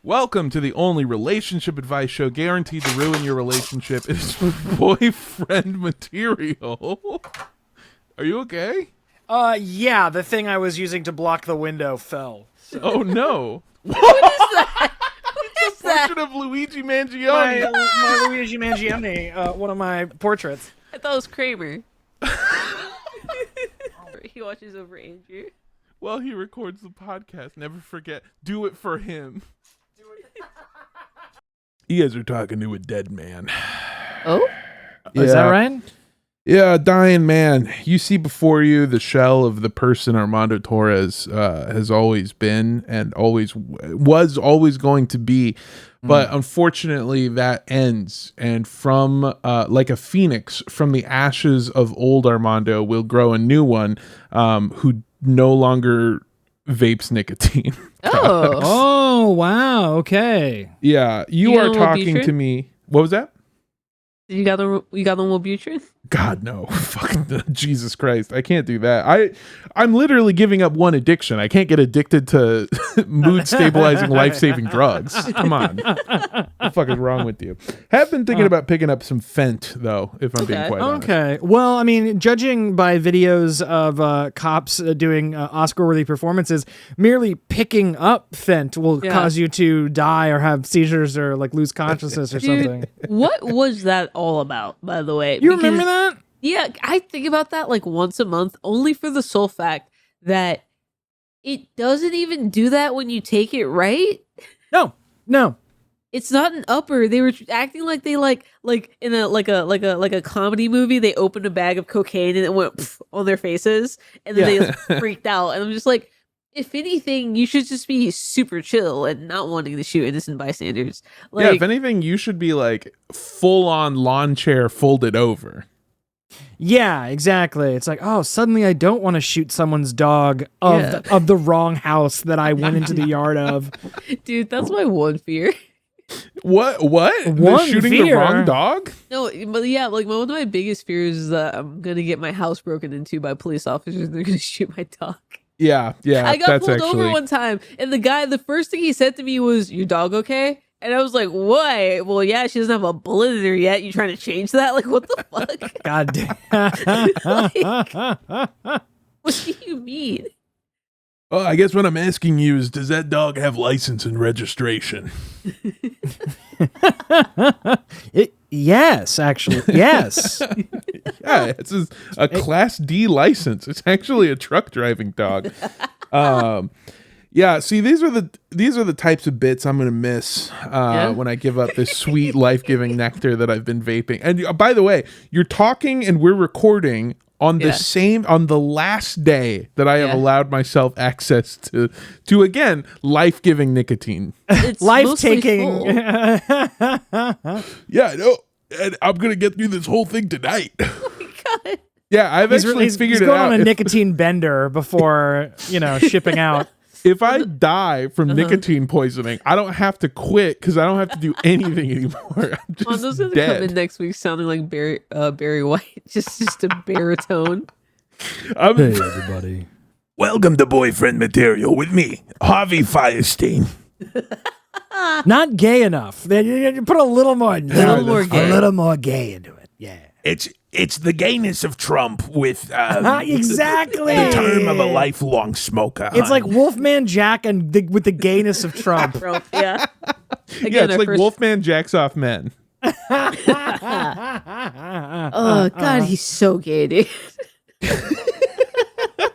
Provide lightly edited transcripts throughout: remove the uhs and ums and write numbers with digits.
Welcome to the only relationship advice show guaranteed to ruin your relationship. It's boyfriend material. Are you okay? Yeah, the thing I was using to block the window fell. So. Oh, no. What is that? What is that? Portrait of Luigi Mangione. My Luigi Mangione, one of my portraits. I thought it was Kramer. He watches over Andrew. Well, he records the podcast. Never forget. Do it for him. You guys are talking to a dead man. Oh? Yeah. Is that right? Yeah, a dying man. You see before you the shell of the person Armando Torres has always been and always going to be. But unfortunately, that ends. And from like a phoenix, from the ashes of old Armando will grow a new one who no longer vapes nicotine. Oh, wow. Okay. Yeah, you are talking to me. What was that? You got the Wellbutrin? God, no. Fucking Jesus Christ. I can't do that. I'm literally giving up one addiction. I can't get addicted to mood stabilizing, life-saving drugs. Come on. What the fuck is wrong with you? Have been thinking about picking up some Fent, though, if I'm being quite honest. Okay. Well, I mean, judging by videos of cops doing Oscar-worthy performances, merely picking up Fent will cause you to die or have seizures or like lose consciousness or something. What was that all about, by the way? You remember that? Yeah, I think about that like once a month, only for the sole fact that it doesn't even do that when you take it, right? No. It's not an upper. They were acting like they like in a comedy movie. They opened a bag of cocaine and it went on their faces, and then they freaked out. And I'm just like, if anything, you should just be super chill and not wanting to shoot innocent bystanders. Like, yeah, if anything, you should be like full on lawn chair folded over. Yeah, exactly. It's like, oh, suddenly I don't want to shoot someone's dog of the wrong house that I went into the yard of. Dude, that's my one fear. What? Shooting fear? the wrong dog? No, but yeah, like one of my biggest fears is that I'm gonna get my house broken into by police officers and they're gonna shoot my dog. Yeah. I got pulled over one time, and the first thing he said to me was, "Your dog okay?" And I was like, "What?" Well, yeah, she doesn't have a bullet in her yet. You trying to change that? Like, what the fuck? God damn. What do you mean? Oh, I guess what I'm asking you is, does that dog have license and registration? Yes, actually. Yes. Yeah, it's a Class D license. It's actually a truck driving dog. Yeah, see, these are the types of bits I'm gonna miss when I give up this sweet, life-giving nectar that I've been vaping. And by the way, you're talking and we're recording on the last day that I have allowed myself access to again life-giving nicotine. It's life-taking. Yeah, I know. And I'm gonna get through this whole thing tonight. Oh my god. Yeah, I've figured it out. He's going on a nicotine bender before shipping out. If I die from nicotine poisoning, I don't have to quit because I don't have to do anything anymore. I'm just Mondo's gonna dead. come in next week sounding like Barry White, just a baritone. Hey everybody, welcome to Boyfriend Material with me, Harvey Firestein. Not gay enough. You put a little more into it. A little more gay into it. Yeah. It's the gayness of Trump with exactly the term of a lifelong smoker. It's like Wolfman Jack with the gayness of Trump. Yeah. Again, yeah, it's like Wolfman jacks off men. Oh god, he's so gay, dude.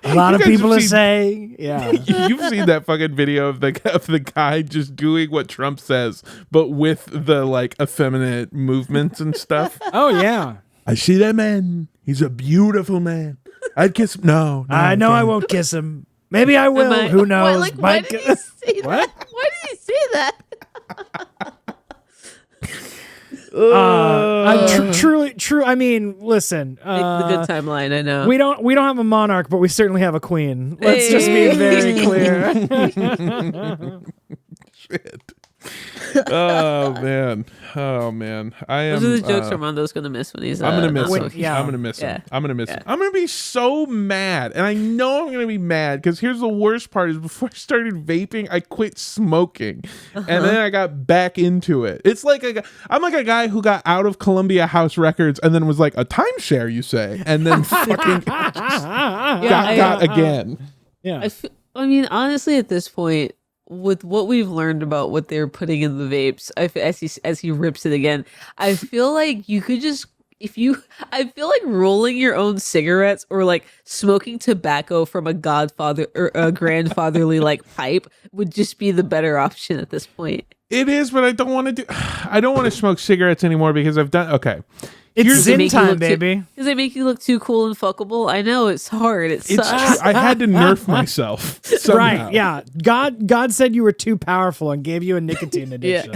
A lot of people are saying, yeah. You've seen that fucking video of the guy just doing what Trump says, but with the like effeminate movements and stuff. Oh yeah. I see that man. He's a beautiful man. I'd kiss him. No, I know I won't kiss him. Maybe I will. Who knows? Why did he say that? Why did he say that? True. I mean, listen. The good timeline. I know. We don't have a monarch, but we certainly have a queen. Let's just be very clear. Shit. Oh man. Oh man. Those are the jokes Armando's gonna miss when he's. I'm gonna miss him. Yeah. I'm gonna miss him. I'm gonna miss him. I'm gonna be so mad, and I know I'm gonna be mad because here's the worst part: is before I started vaping, I quit smoking, and then I got back into it. It's like I'm like a guy who got out of Columbia House Records and then was like a timeshare, you say, and then fucking got again. Yeah. I mean, honestly, at this point, with what we've learned about what they're putting in the vapes, as he rips it again, I feel like you could just I feel like rolling your own cigarettes or like smoking tobacco from a godfather or a grandfatherly like pipe would just be the better option at this point. It is, but I don't want to smoke cigarettes anymore because I've done okay. It's Zin time, baby. Does they make you look too cool and fuckable? I know it's hard. It sucks. I had to nerf myself. Somehow. Right? Yeah. God said you were too powerful and gave you a nicotine addiction.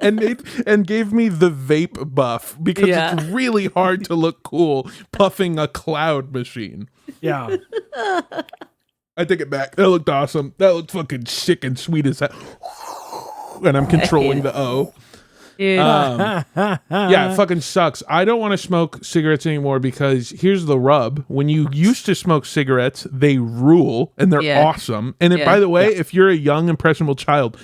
and gave me the vape buff because it's really hard to look cool puffing a cloud machine. Yeah. I take it back. That looked awesome. That looked fucking sick and sweet as hell. And I'm controlling the O. Yeah, it fucking sucks. I don't want to smoke cigarettes anymore because here's the rub. When you used to smoke cigarettes, they rule and they're awesome. And by the way, if you're a young, impressionable child,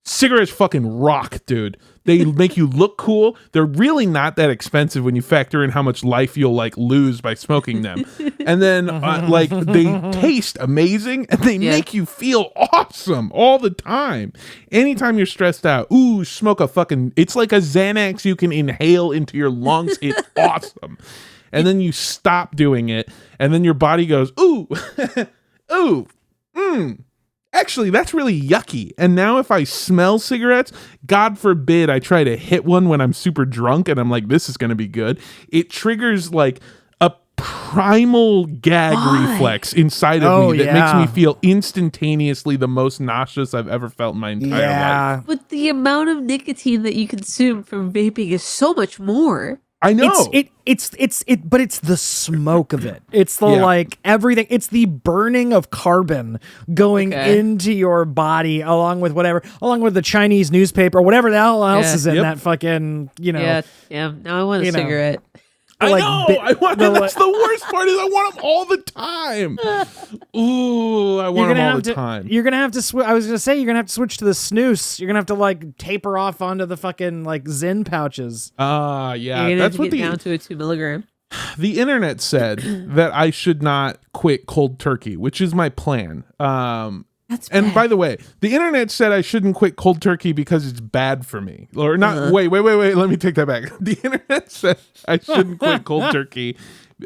cigarettes fucking rock, dude. They make you look cool. They're really not that expensive when you factor in how much life you'll like lose by smoking them. And then like they taste amazing and they make you feel awesome all the time. Anytime you're stressed out, smoke a fucking, it's like a Xanax you can inhale into your lungs. It's awesome. And then you stop doing it and then your body goes, actually, that's really yucky. And now if I smell cigarettes, God forbid I try to hit one when I'm super drunk and I'm like, this is going to be good. It triggers like a primal gag reflex inside of me that makes me feel instantaneously the most nauseous I've ever felt in my entire life. But the amount of nicotine that you consume from vaping is so much more. I know. But it's the smoke of it. It's the like everything. It's the burning of carbon going into your body along with the Chinese newspaper, whatever the hell else is in that fucking, Yeah. Now I want a cigarette. I know. I want them. That's the worst part is I want them all the time. Ooh, I want them all the time. You're gonna have to switch. I was gonna say you're gonna have to switch to the snooze. You're gonna have to like taper off onto the fucking like Zin pouches. Yeah. You're gonna That's have to what get down to a 2 milligram. The internet said that I should not quit cold turkey, which is my plan. That's and bad. by the way, the internet said I shouldn't quit cold turkey because it's bad for me. Or not. Wait. Let me take that back. The internet said I shouldn't quit cold turkey,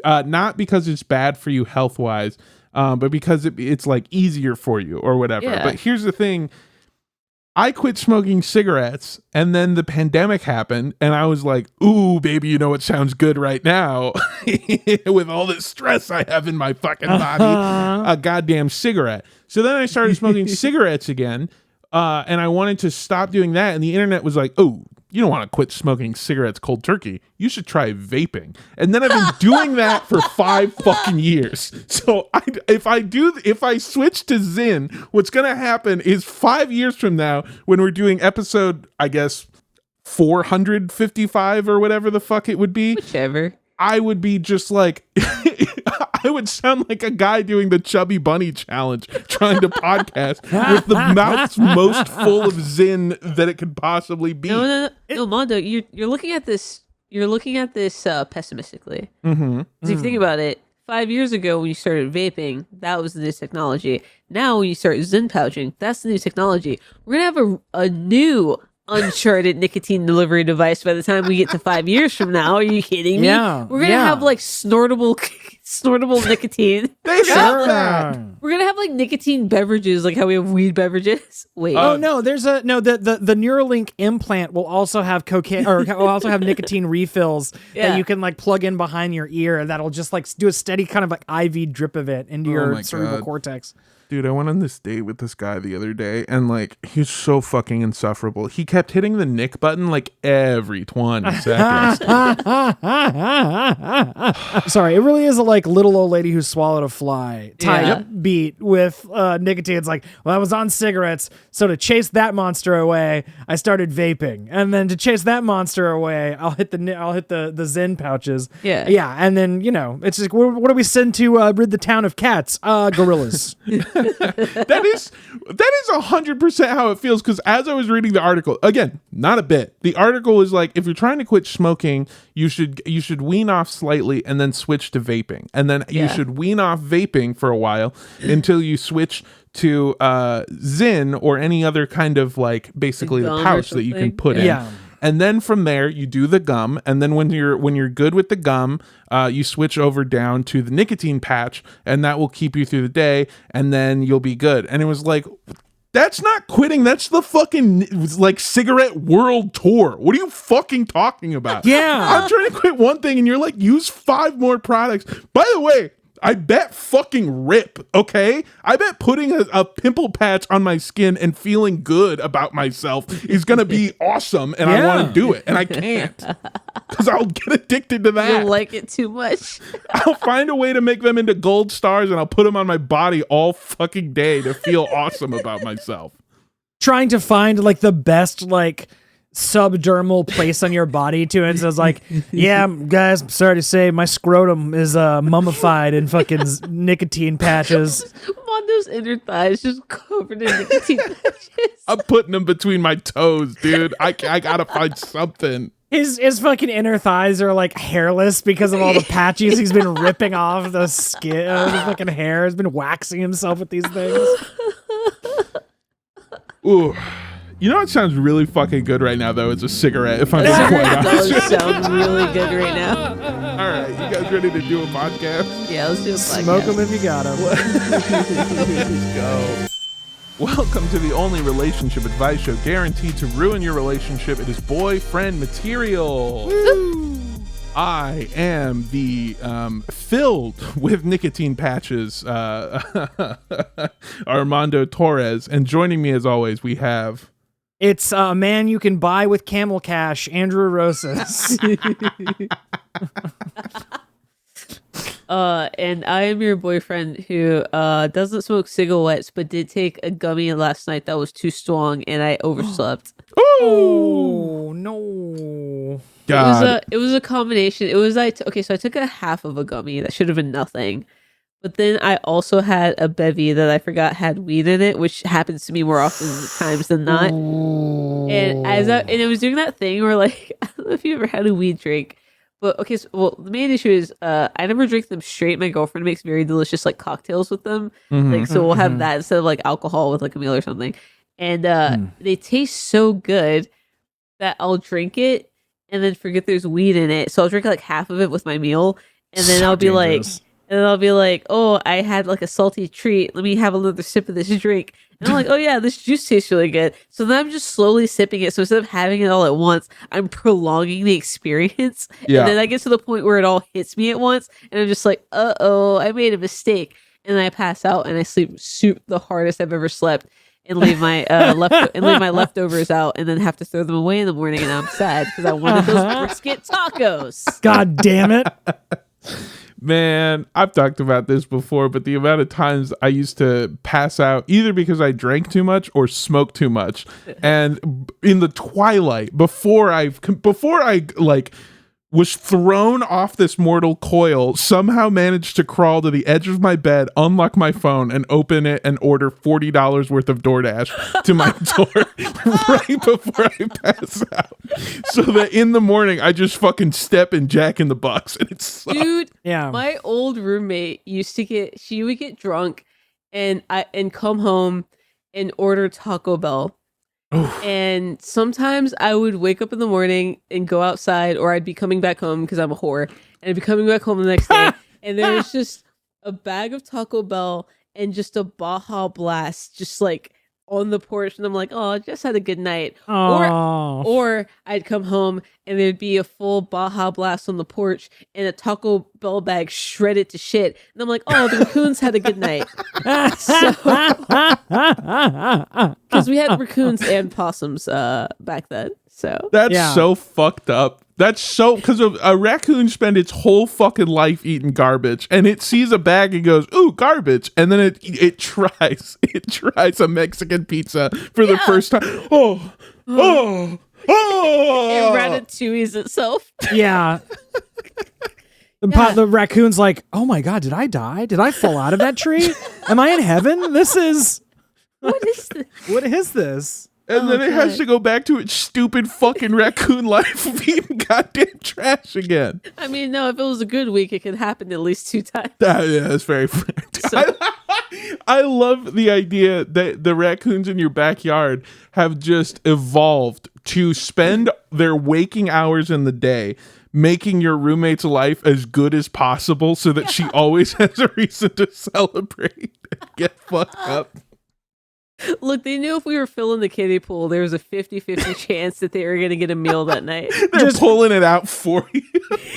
not because it's bad for you health wise, but because it's like easier for you or whatever. Yeah. But here's the thing. I quit smoking cigarettes and then the pandemic happened and I was like, ooh, baby, you know what sounds good right now? With all this stress I have in my fucking body, a goddamn cigarette. So then I started smoking cigarettes again and I wanted to stop doing that. And the internet was like, oh, you don't want to quit smoking cigarettes cold turkey. You should try vaping. And then I've been doing that for 5 fucking years. So if I switch to Zin, what's going to happen is 5 years from now when we're doing episode, I guess, 455 or whatever the fuck it would be. Whichever. I would be just like, I would sound like a guy doing the Chubby Bunny challenge, trying to podcast with the mouth most full of Zin that it could possibly be. No, Mando, you're looking at this. You're looking at this pessimistically. Mm-hmm. So if you think about it, 5 years ago when you started vaping, that was the new technology. Now when you start Zin pouching, that's the new technology. We're gonna have a new uncharted nicotine delivery device by the time we get to 5 years from now. Are you kidding me? Yeah, we're gonna have like snortable nicotine. They have that. We're gonna have like nicotine beverages, like how we have weed beverages. Wait. Oh no, the Neuralink implant will also have cocaine or will also have nicotine refills that you can like plug in behind your ear, and that'll just like do a steady kind of like IV drip of it into your cerebral cortex. Dude, I went on this date with this guy the other day, and like he's so fucking insufferable. He kept hitting the Nick button like every 20 seconds. Sorry, it really is a like little old lady who swallowed a fly type beat with nicotine. It's like, well, I was on cigarettes, so to chase that monster away, I started vaping, and then to chase that monster away, I'll hit the Zen pouches. Yeah, and then it's like, what do we send to rid the town of cats? Gorillas. That is 100% how it feels, because as I was reading the article, again, not a bit, the article is like, if you're trying to quit smoking, you should wean off slightly and then switch to vaping, and then you should wean off vaping for a while until you switch to Zyn or any other kind of like basically the pouch that you can put in. And then from there, you do the gum, and then when you're good with the gum, you switch over down to the nicotine patch, and that will keep you through the day, and then you'll be good. And it was like, that's not quitting. That's the fucking like cigarette world tour. What are you fucking talking about? I'm trying to quit one thing, and you're like, use 5 more products. By the way, I bet fucking rip, okay? I bet putting a pimple patch on my skin and feeling good about myself is going to be awesome, and I want to do it, and I can't. Because I'll get addicted to that. You'll like it too much. I'll find a way to make them into gold stars, and I'll put them on my body all fucking day to feel awesome about myself. Trying to find like the best like subdermal place on your body to it. So it's like, yeah, guys, I'm sorry to say my scrotum is mummified in fucking nicotine patches. Mando's inner thighs just covered in nicotine patches. I'm putting them between my toes, dude. I gotta find something. His fucking inner thighs are like hairless because of all the patches he's been ripping off the skin. The fucking hair has been waxing himself with these things. Ooh. You know what sounds really fucking good right now, though? It's a cigarette, if I'm being quite honest. It does sound really good right now. All right, you guys ready to do a podcast? Yeah, let's do a podcast. Smoke them if you got them. Let's go. Welcome to the only relationship advice show guaranteed to ruin your relationship. It is boyfriend material. Woo! I am the filled with nicotine patches Armando Torres, and joining me as always we have... It's a man you can buy with camel cash, Andrew Rosas. And I am your boyfriend who doesn't smoke cigarettes, but did take a gummy last night that was too strong, and I overslept. Oh no! God. It was a combination. It was like, okay, so I took a half of a gummy that should have been nothing. But then I also had a bevy that I forgot had weed in it, which happens to me more often times than not. And it was doing that thing where, like, I don't know if you ever had a weed drink, but okay, so, well, the main issue is I never drink them straight. My girlfriend makes very delicious like cocktails with them, like so we'll have that instead of like alcohol with like a meal or something. And they taste so good that I'll drink it and then forget there's weed in it. So I'll drink like half of it with my meal, and then I'll be like, oh, I had like a salty treat. Let me have another sip of this drink. And I'm like, oh yeah, this juice tastes really good. So then I'm just slowly sipping it. So instead of having it all at once, I'm prolonging the experience. Yeah. And then I get to the point where it all hits me at once. And I'm just like, uh-oh, I made a mistake. And then I pass out and I sleep the hardest I've ever slept. And leave my leftovers out, and then have to throw them away in the morning. And I'm sad because I wanted those brisket tacos. God damn it. Man, I've talked about this before, but the amount of times I used to pass out either because I drank too much or smoked too much. And in the twilight, before I like was thrown off this mortal coil, somehow managed to crawl to the edge of my bed, unlock my phone, and open it and order $40 worth of DoorDash to my door right before I pass out. So that in the morning, I just fucking step in Jack in the Box, and it sucked. Dude, yeah. My old roommate she would get drunk and come home and order Taco Bell. Oof. And sometimes I would wake up in the morning and go outside, or I'd be coming back home because I'm a whore, and I'd be coming back home the next day, and there was just a bag of Taco Bell and just a Baja Blast just like on the porch, and I'm like, oh, I just had a good night. Oh. Or I'd come home and there'd be a full Baja Blast on the porch and a Taco Bell bag shredded to shit. And I'm like, oh, the raccoons had a good night. Because we had raccoons and possums back then. So That's so fucked up. That's so, because a raccoon spend its whole fucking life eating garbage, and it sees a bag and goes, ooh, garbage, and then it tries a Mexican pizza for the first time. Oh. it ratatouilles itself. Yeah. The raccoon's like, oh my God, did I die? Did I fall out of that tree? Am I in heaven? What is this? And then it has to go back to its stupid fucking raccoon life of eating goddamn trash again. I mean, no, if it was a good week, it could happen at least 2 times. Yeah, that's very funny. I love the idea that the raccoons in your backyard have just evolved to spend their waking hours in the day making your roommate's life as good as possible so that she always has a reason to celebrate and get fucked up. Look, they knew if we were filling the kiddie pool, there was a 50-50 chance that they were going to get a meal that night. They're just pulling it out for you.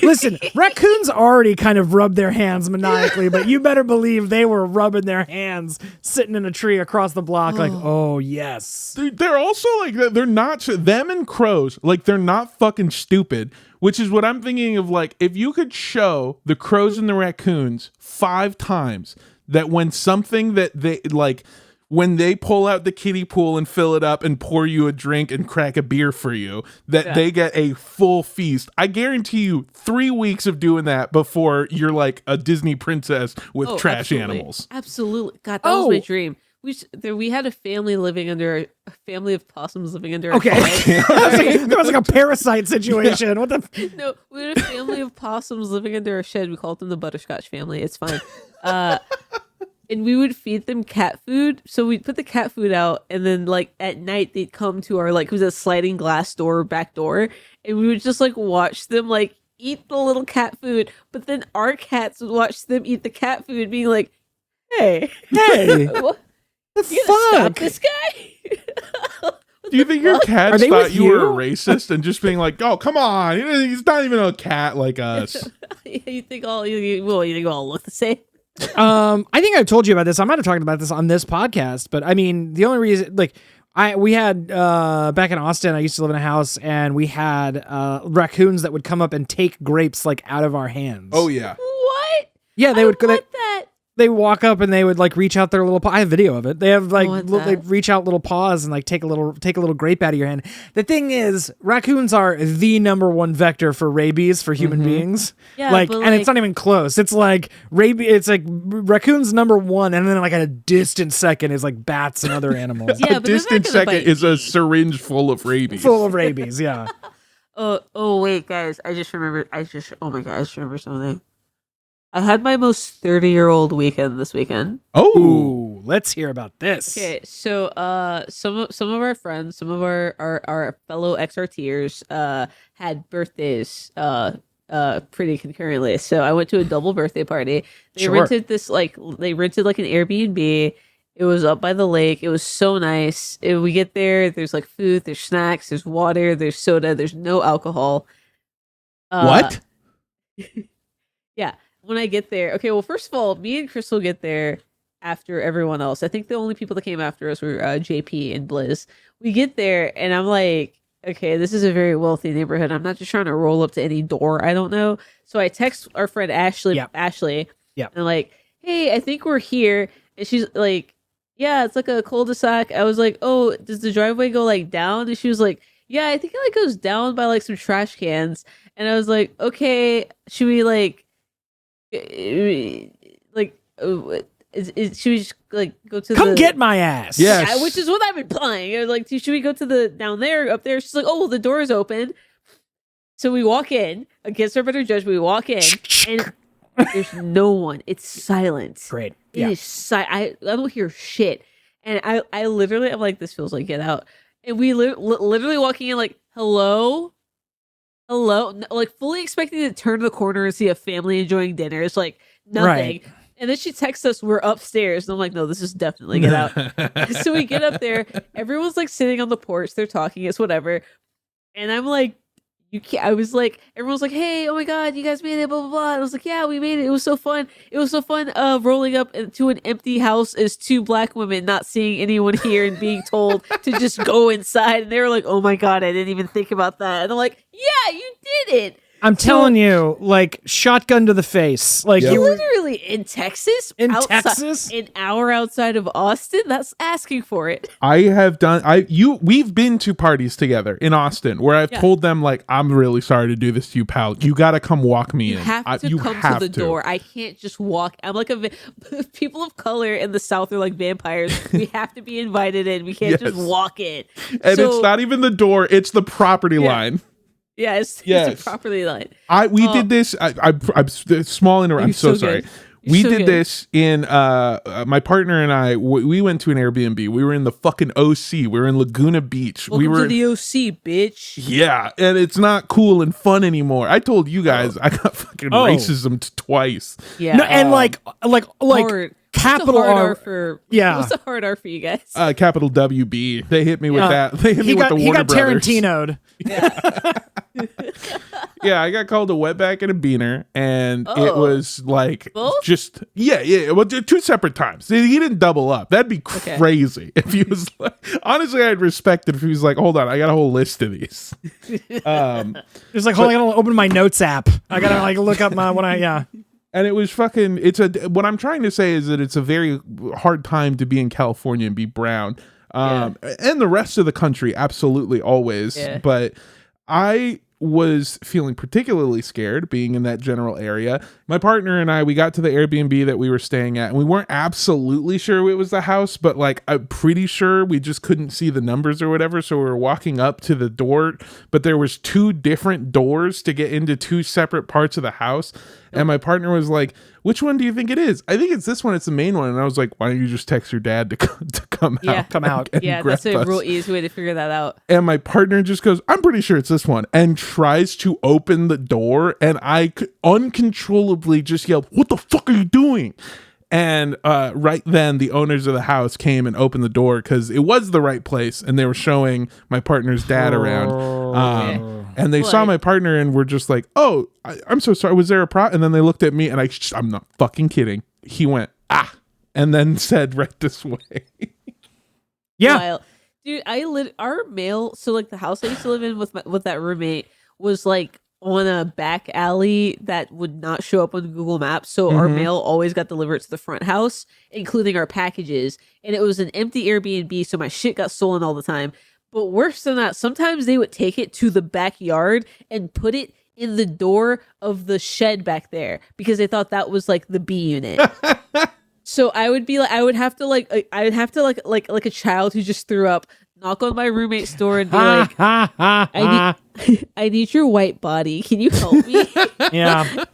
Listen, raccoons already kind of rub their hands maniacally, but you better believe they were rubbing their hands sitting in a tree across the block like, oh, yes. They're also like, they're not, them and crows, like, they're not fucking stupid, which is what I'm thinking of. Like, if you could show the crows and the raccoons 5 times that when something that they, like, when they pull out the kiddie pool and fill it up and pour you a drink and crack a beer for you, that they get a full feast. I guarantee you 3 weeks of doing that before you're like a Disney princess with trash animals. Absolutely. God, that was my dream. We had a family of possums living under our shed. There was like a parasite situation. What the? No, we had a family of possums living under our shed. We called them the Butterscotch family. It's fine. And we would feed them cat food. So we'd put the cat food out, and then like at night they'd come to our, like, it was a sliding glass door, back door, and we would just like watch them like eat the little cat food. But then our cats would watch them eat the cat food, being like, "Hey, what the fuck? Stop this guy." Do you think your cats thought you were a racist and just being like, "Oh, come on, he's not even a cat like us"? You think all look the same? I think I've told you about this. I might have talked about this on this podcast, but I mean, the only reason, like, we had back in Austin, I used to live in a house, and we had raccoons that would come up and take grapes like out of our hands. Oh yeah. What? Yeah, they would. That. They walk up and they would like reach out their little paw. I have video of it. They have like they reach out little paws and like take a little grape out of your hand. The thing is, raccoons are the #1 vector for rabies for human beings. Yeah, and it's not even close. It's like rabies. It's like raccoons #1, and then like at a distant second is like bats and other animals. Yeah, a distant second is a syringe full of rabies. Full of rabies. Yeah. Oh wait, guys! I just remembered something. I had my most 30-year-old weekend this weekend. Oh, let's hear about this. Okay, so some of our friends, some of our fellow XRTers had birthdays pretty concurrently. So I went to a double birthday party. They rented like an Airbnb. It was up by the lake. It was so nice. We get there, there's like food, there's snacks, there's water, there's soda, there's no alcohol. What? Yeah. When I get there, okay, well, first of all, me and Crystal get there after everyone else. I think the only people that came after us were JP and Blizz. We get there, and I'm like, okay, this is a very wealthy neighborhood. I'm not just trying to roll up to any door I don't know. So I text our friend Ashley, and like, hey, I think we're here. And she's like, yeah, it's like a cul-de-sac. I was like, oh, does the driveway go like down? And she was like, yeah, I think it like goes down by like some trash cans. And I was like, okay, should we like, should we just like go to come get my ass? Yes. Yeah, which is what I'm implying. I was like, should we go to the down there, up there? She's like, oh, well, the door is open. So we walk in, against our better judgment, we walk in, and there's no one. It's silent. Great. It is silent. I don't hear shit. And I literally, I'm like, this feels like Get Out. And we literally walking in like, hello, like fully expecting to turn the corner and see a family enjoying dinner. It's like nothing. Right. And then she texts us, we're upstairs. And I'm like, no, this is definitely get out. So we get up there. Everyone's like sitting on the porch. They're talking. It's whatever. And I'm like, you can't. I was like, everyone's like, hey, oh my God, you guys made it, blah, blah, blah. And I was like, yeah, we made it. It was so fun. It was so fun rolling up to an empty house as two black women, not seeing anyone here and being told to just go inside. And they were like, oh my God, I didn't even think about that. And I'm like, yeah, you did it. I'm telling you, like, shotgun to the face. Like, you literally in Texas? Texas? An hour outside of Austin? That's asking for it. We've been to parties together in Austin where I've told them, like, I'm really sorry to do this to you, pal. You got to come walk me in. You have to come to the door. I can't just walk. I'm like people of color in the South are like vampires. We have to be invited in. We can't just walk in. And it's not even the door. It's the property line. Yeah, it's a property line. We did this. I'm small interrupt. I'm so sorry. We did this in my partner and I. We went to an Airbnb. We were in the fucking OC. We were in Laguna Beach. Welcome to the OC, bitch. Yeah, and it's not cool and fun anymore. I told you guys I got fucking racism twice. Yeah, no, and like hard. Capital R for what's the hard R for you guys? Capital WB. They hit me with that. They hit me with the Warner Brothers. He got Tarantino'd. Yeah, I got called a wetback and a beaner, and it was like just well, two separate times. He didn't double up. That'd be crazy if he was like. Honestly, I'd respect it if he was like, "Hold on, I got a whole list of these." It's like, hold on, I gotta open my notes app. I gotta like look up my And it was fucking. What I'm trying to say is that it's a very hard time to be in California and be brown, and the rest of the country absolutely always. Yeah. But I was feeling particularly scared being in that general area. My partner and we got to the Airbnb that we were staying at, and we weren't absolutely sure it was the house, but like I'm pretty sure we just couldn't see the numbers or whatever. So we were walking up to the door, but there was two different doors to get into two separate parts of the house. And my partner was like, which one do you think it is? I think it's this one. It's the main one. And I was like, why don't you just text your dad to come out? Yeah, that's a real easy way to figure that out. And my partner just goes, I'm pretty sure it's this one. And tries to open the door. And I uncontrollably just yelled, what the fuck are you doing? And right then, the owners of the house came and opened the door because it was the right place. And they were showing my partner's dad around. And they saw my partner and were just like, oh, I'm so sorry. Was there a problem? And then they looked at me and I'm not fucking kidding. He went, and then said right this way. Yeah. Wild. Dude, our mail. So like the house I used to live in with that roommate was like on a back alley that would not show up on Google Maps. So our mail always got delivered to the front house, including our packages. And it was an empty Airbnb. So my shit got stolen all the time. But worse than that, sometimes they would take it to the backyard and put it in the door of the shed back there because they thought that was like the B unit. So I would have to like a child who just threw up, knock on my roommate's door and be like, I need your white body. Can you help me? Yeah.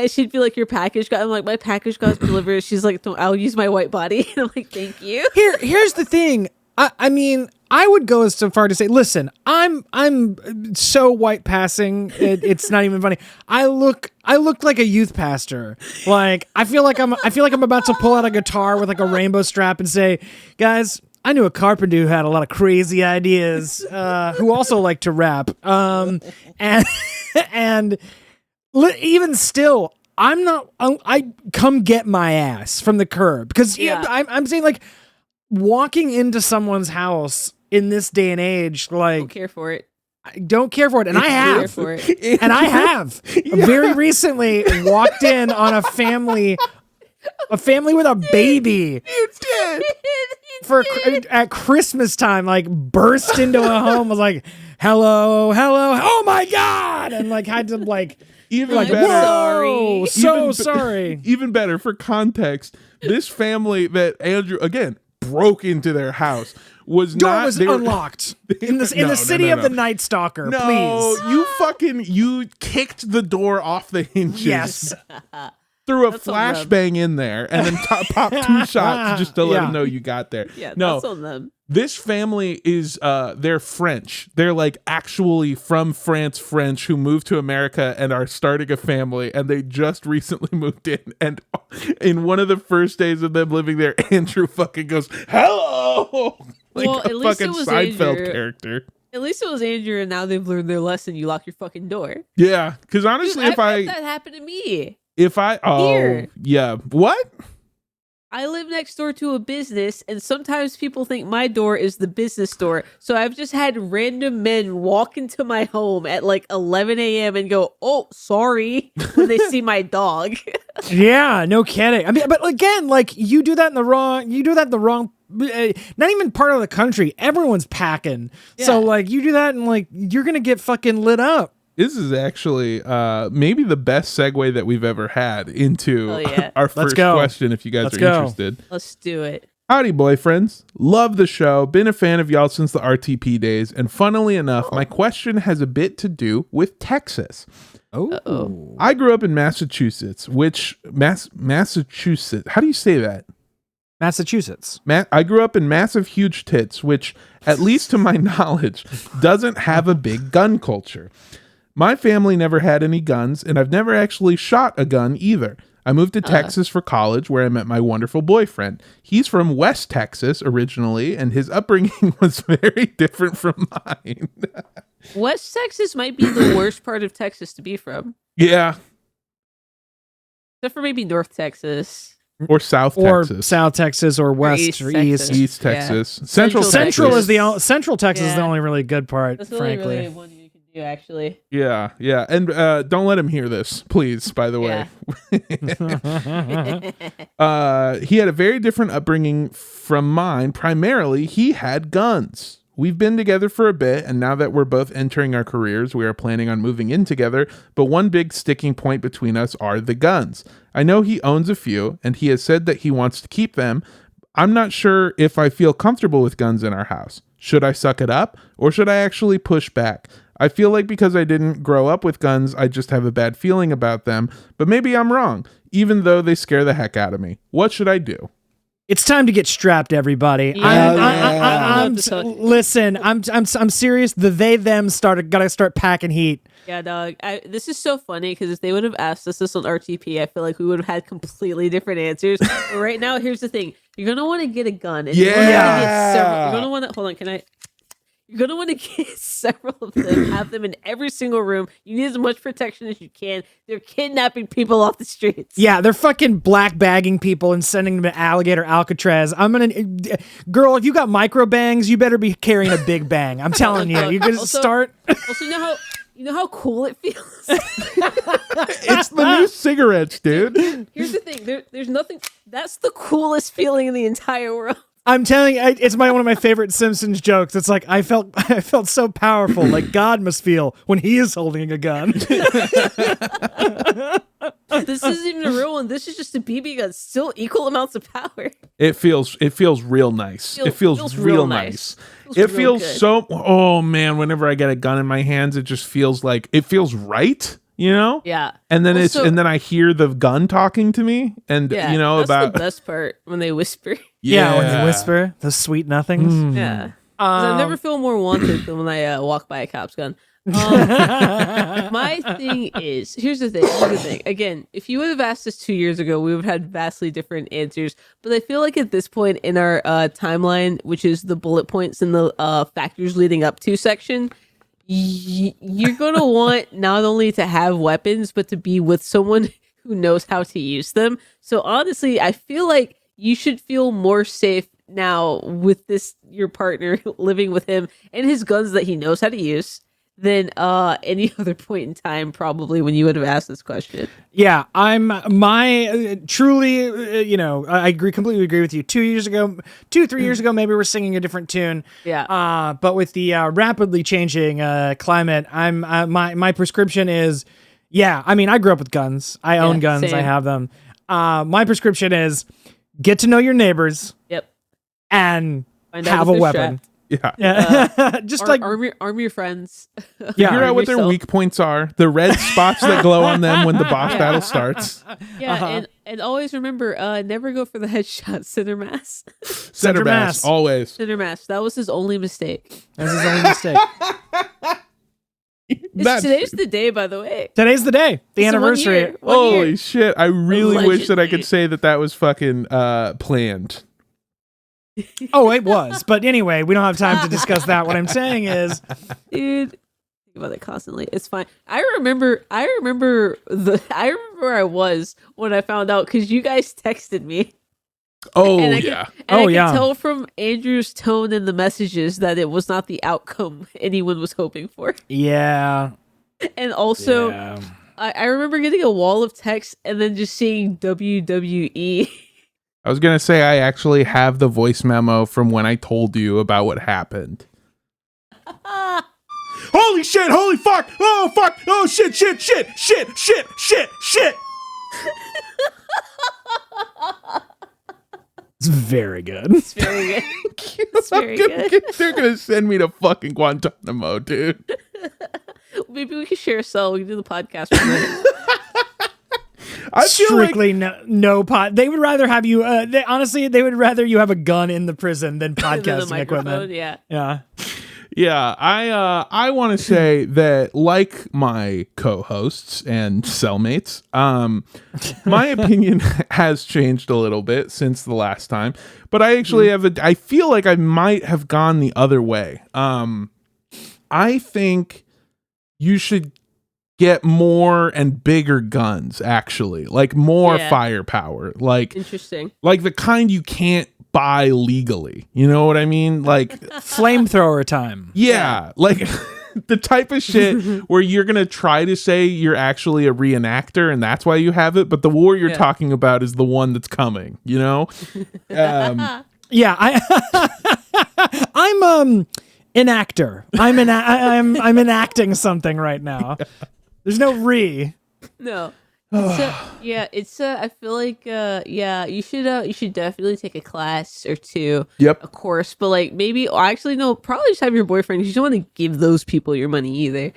She'd be like, your package got. I'm like, my package got delivered. She's like, I'll use my white body. And I'm like, thank you. Here's the thing. I mean, I would go so far to say, listen, I'm so white passing. It's not even funny. I look like a youth pastor. Like I feel like I'm about to pull out a guitar with like a rainbow strap and say, guys, I knew a carpenter who had a lot of crazy ideas, who also liked to rap. And even still, I come get my ass from the curb because I'm saying like. Walking into someone's house in this day and age, like don't care for it. I don't care for it, and I have, very recently walked in on a family with a baby. You did at Christmas time, like burst into a home, was like, hello, oh my god, and like had to like. Even like, better. Sorry. Even better for context, this family that Andrew again broke into their house was unlocked in the city of the Night Stalker. Please, you kicked the door off the hinges. Yes. threw a That's on them. flashbang in there and then popped 2 shots just to let them know you got there. Yeah, no, that's on them. this family is they're French. They're like actually from France, French, who moved to America and are starting a family, and they just recently moved in. And in one of the first days of them living there, Andrew fucking goes, "Hello!" Like Well, a at least fucking it was Seinfeld Andrew. character. At least it was Andrew, and now they've learned their lesson. You lock your fucking door. Yeah, because honestly, Dude, if I've had that happen to me. oh yeah, what? I live next door to a business, and sometimes people think my door is the business door. So I've just had random men walk into my home at like 11 a.m. and go, "Oh, sorry," when they see my dog. Yeah, no kidding. I mean, but again, like you do that in the wrong. Not even part of the country. Everyone's packing. Yeah. So like you do that and like you're gonna get fucking lit up. This is actually maybe the best segue that we've ever had into our first question, if you guys are interested. Let's do it. Howdy, boyfriends. Love the show. Been a fan of y'all since the RTP days. And funnily enough, my question has a bit to do with Texas. Oh. I grew up in Massachusetts, Massachusetts. How do you say that? Massachusetts. I grew up in massive, huge tits, which, at least to my knowledge, doesn't have a big gun culture. My family never had any guns, and I've never actually shot a gun either. I moved to Texas for college, where I met my wonderful boyfriend. He's from West Texas originally, and his upbringing was very different from mine. West Texas might be the worst part of Texas to be from. Yeah. Except for maybe North Texas. Or South Texas. Or South Texas or West or East. East Texas. Yeah. Central is Central Texas is the only really good part, That's frankly. Really one you can do, actually. Yeah. And don't let him hear this, please, by the way. He had a very different upbringing from mine. Primarily, he had guns. We've been together for a bit, and now that we're both entering our careers, we are planning on moving in together, but one big sticking point between us are the guns. I know he owns a few, and he has said that he wants to keep them. I'm not sure if I feel comfortable with guns in our house. Should I suck it up, or should I actually push back? I feel like because I didn't grow up with guns, I just have a bad feeling about them, but maybe I'm wrong, even though they scare the heck out of me. What should I do? It's time to get strapped, everybody. Listen, I'm serious. The they them gotta start packing heat. Yeah, dog. This is so funny because if they would have asked us this on RTP, I feel like we would have had completely different answers. But right now, here's the thing: you're gonna want to get a gun. And you're gonna want to hold on. Can I? You're going to want to get several of them, have them in every single room. You need as much protection as you can. They're kidnapping people off the streets. Yeah, they're fucking black bagging people and sending them to Alligator Alcatraz. Girl, if you got micro bangs, you better be carrying a big bang. I'm telling you. You're going to start. Also, you know how cool it feels? It's the new cigarettes, dude. Here's the thing. There's nothing. That's the coolest feeling in the entire world. I'm telling you, it's one of my favorite Simpsons jokes. It's like I felt so powerful, like God must feel when he is holding a gun. This isn't even a real one. This is just a BB gun. Still equal amounts of power. It feels real nice. It feels real nice. It feels so. Oh man, whenever I get a gun in my hands, it just feels like it feels right. You know? Yeah. And then then I hear the gun talking to me, and that's about the best part when they whisper. Yeah, when they whisper, the sweet nothings. Yeah. I never feel more wanted than when I walk by a cop's gun. My thing is, here's the thing. Again, if you would have asked us 2 years ago, we would have had vastly different answers. But I feel like at this point in our timeline, which is the bullet points in the factors leading up to section, you're going to want not only to have weapons, but to be with someone who knows how to use them. So honestly, I feel like you should feel more safe now with your partner living with him and his guns that he knows how to use than any other point in time, probably, when you would have asked this question. Yeah, truly, I completely agree with you. 3 years ago, maybe we're singing a different tune. Yeah. But with the rapidly changing climate, my prescription is, I grew up with guns. I own guns. Same. I have them. My prescription is get to know your neighbors. Yep. And Find out have if a they're weapon. strapped. Yeah. Just like arm your friends. Figure out what their weak points are. The red spots that glow on them when the boss battle starts. Yeah, and always remember, never go for the headshot. Center mass. Center mass, always. Center mass. That was his only mistake. That's his only mistake. Today's the day, by the way. Today's the day. The anniversary. Holy shit. I really wish that I could say that was fucking planned. Oh, it was. But anyway, we don't have time to discuss that. What I'm saying is, dude, think about it constantly. It's fine. I remember where I was when I found out, because you guys texted me. Oh, and I yeah. Could tell from Andrew's tone in the messages that it was not the outcome anyone was hoping for. Yeah. And also, I remember getting a wall of text and then just seeing WWE. I was going to say, I actually have the voice memo from when I told you about what happened. Holy shit, holy fuck, oh shit. It's very good. It's very good. It's very good. They're going to send me to fucking Guantanamo, dude. Maybe we could share a cell. We can do the podcast from there. I feel strictly no pot. They would rather have you. Honestly, they would rather you have a gun in the prison than podcasting equipment. Yeah. I want to say that, like my co-hosts and cellmates, my opinion has changed a little bit since the last time. But I actually I feel like I might have gone the other way. I think you should get more and bigger guns, actually, like more firepower, like interesting, like the kind you can't buy legally. You know what I mean? Like flamethrower time. Yeah, like the type of shit where you're gonna try to say you're actually a reenactor and that's why you have it, but the war you're talking about is the one that's coming. You know? Yeah, I'm an actor. I'm enacting something right now. There's no No. It's I feel like you should definitely take a class or two. Yep. A course, but like maybe actually no, probably just have your boyfriend. You don't want to give those people your money either.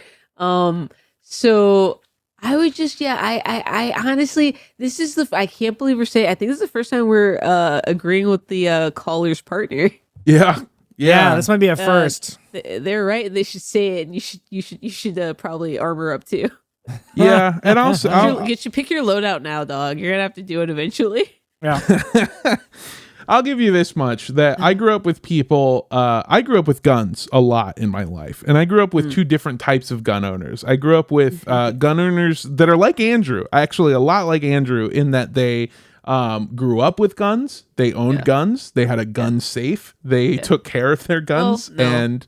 So I would just I honestly, this is I can't believe we're saying, I think this is the first time we're agreeing with the caller's partner. Yeah, this might be a first. They're right. They should say it, and you should probably armor up too. Yeah, and also you should pick your loadout now, dog. You're gonna have to do it eventually. Yeah. I'll give you this much, that I grew up with people, I grew up with guns a lot in my life, and I grew up with two different types of gun owners. I grew up with gun owners that are like Andrew, actually a lot like Andrew, in that they grew up with guns, they owned guns, they had a gun safe, they took care of their guns, and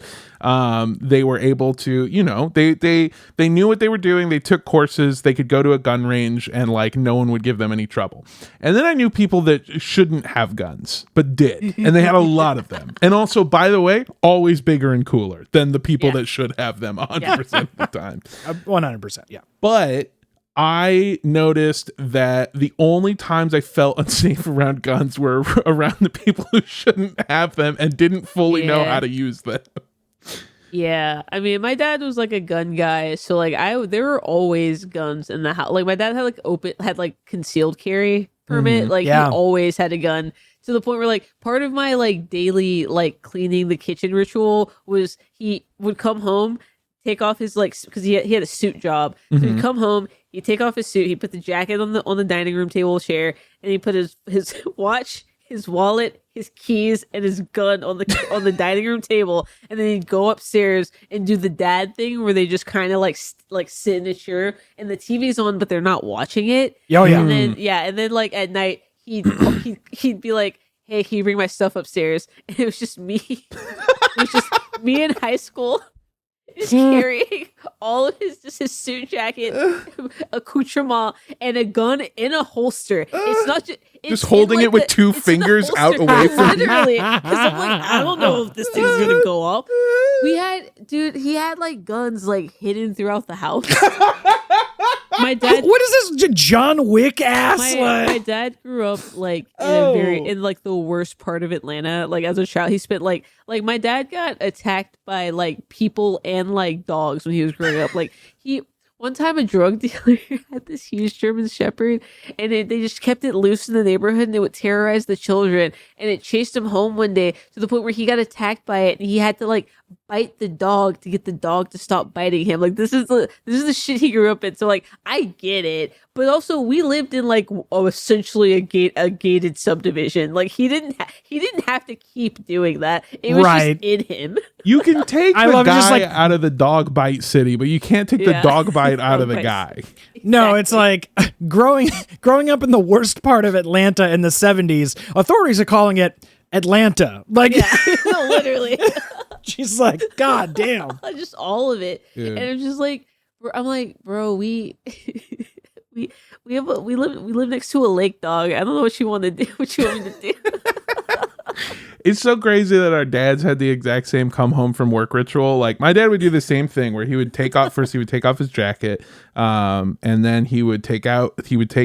they were able to, you know, they knew what they were doing, they took courses, they could go to a gun range and like no one would give them any trouble. And then I knew people that shouldn't have guns but did, and they had a lot of them, and also, by the way, always bigger and cooler than the people that should have them 100% of the time. 100%, yeah. But I noticed that the only times I felt unsafe around guns were around the people who shouldn't have them and didn't fully know how to use them. Yeah, I mean, my dad was like a gun guy, so like there were always guns in the house. Like my dad had like concealed carry permit. Like he always had a gun, to the point where like part of my like daily like cleaning the kitchen ritual was he would come home, take off his like, because he had a suit job. So he'd come home, he'd take off his suit, he'd put the jacket on the dining room table chair, and he put his watch, his wallet, his keys, and his gun on the dining room table, and then he'd go upstairs and do the dad thing where they just kind of like sit in a chair and the TV's on but they're not watching it. Oh yeah. And then like at night he'd be like, "Hey, can you bring my stuff upstairs?" And it was just me. It was just me in high school. Just carrying all of his suit jacket, accoutrement, and a gun in a holster. It's not just holding it with two fingers out away from you. Literally, because I'm like, I don't know if this thing's gonna go off. He had like guns like hidden throughout the house. My dad. What is this John Wick ass? My dad grew up like in like the worst part of Atlanta. Like as a child, he spent like my dad got attacked by like people and like dogs when he was growing up. Like one time a drug dealer had this huge German Shepherd, and they just kept it loose in the neighborhood, and it would terrorize the children. And it chased him home one day to the point where he got attacked by it, and he had to like bite the dog to get the dog to stop biting him. Like this is the shit he grew up in. So like I get it, but also we lived in like essentially a gated subdivision. Like he didn't have to keep doing that. It was just in him. You can take the guy out of the dog bite city, but you can't take the dog bite out of the guy. Exactly. No, it's like growing up in the worst part of Atlanta in the 70s. Authorities are calling it Atlanta. Like, no, literally. She's like, God damn. Just all of it. Yeah. And I'm just like, I'm like, bro, we live next to a lake, dog. I don't know what you want to do. What you want me to do? It's so crazy that our dads had the exact same come home from work ritual. Like my dad would do the same thing where he would take off his jacket, and then he would take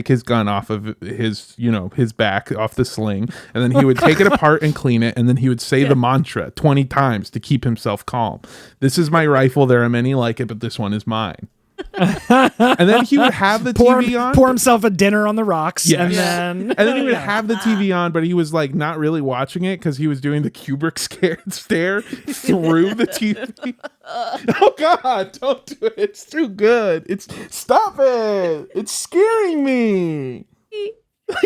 his gun off of his back, off the sling, and then he would take it apart and clean it, and then he would say the mantra 20 times to keep himself calm. This is my rifle. There are many like it, but this one is mine. And then he would have the TV on, pour himself a dinner on the rocks, and then he would have the TV on, but he was like not really watching it because he was doing the Kubrick stare through the TV. Oh God, don't do it! It's too good. Stop it! It's scaring me. I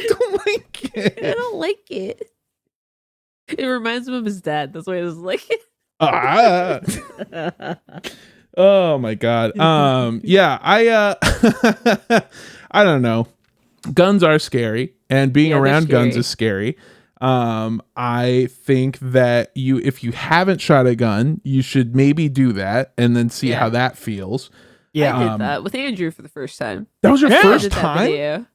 don't like it. I don't like it. It reminds him of his dad. That's why I was like. Oh my God. Yeah, I don't know. Guns are scary, and being around guns is scary. I think that if you haven't shot a gun, you should maybe do that and then see how that feels. Yeah. I did that with Andrew for the first time. That was your first time?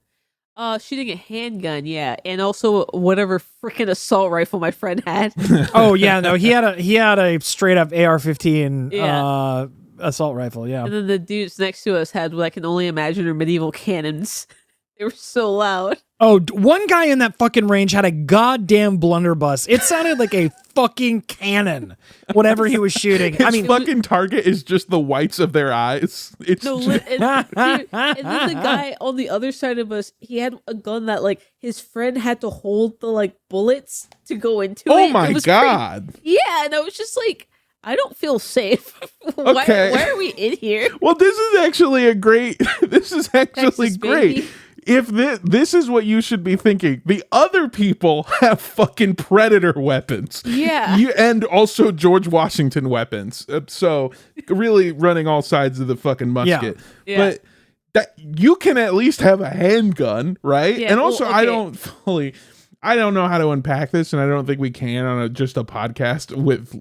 Shooting a handgun, and also whatever freaking assault rifle my friend had. Oh yeah, no, he had a straight up AR-15 assault rifle, And then the dudes next to us had what I can only imagine are medieval cannons. They were so loud. Oh, one guy in that fucking range had a goddamn blunderbuss. It sounded like a fucking cannon, whatever he was shooting. His fucking target is just the whites of their eyes. It's and then the guy on the other side of us, he had a gun that like his friend had to hold the like bullets to go into it. Oh my God. Yeah, and I was just like, I don't feel safe. Okay. Why are we in here? Well, this is actually great. Texas, great. Baby. If this is what you should be thinking, the other people have fucking Predator weapons. Yeah. And also George Washington weapons. So really running all sides of the fucking musket. Yeah. But that you can at least have a handgun, right? Yeah, and also I don't know how to unpack this, and I don't think we can on just a podcast with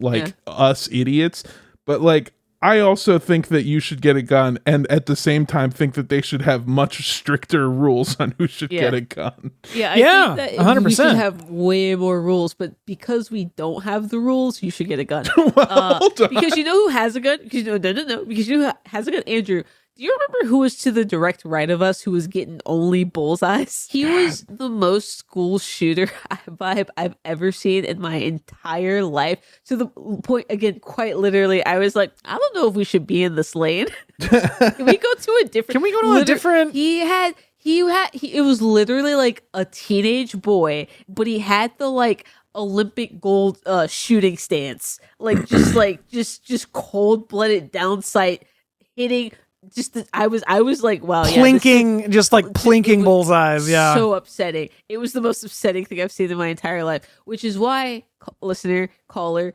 us idiots. But like, I also think that you should get a gun, and at the same time think that they should have much stricter rules on who should get a gun. Yeah, I think that 100%. We should have way more rules, but because we don't have the rules, you should get a gun. Because you know who has a gun? Because you know who has a gun? Andrew. Do you remember who was to the direct right of us who was getting only bullseyes? He was the most school shooter vibe I've ever seen in my entire life. To the point, again, quite literally, I was like, I don't know if we should be in this lane. Can we go to a different? Can we go to a different? It was literally like a teenage boy, but he had the like Olympic gold shooting stance, just cold blooded down sight hitting. I was like, wow, plinking, plinking bullseyes. Yeah, so upsetting. It was the most upsetting thing I've seen in my entire life, which is why, listener, caller,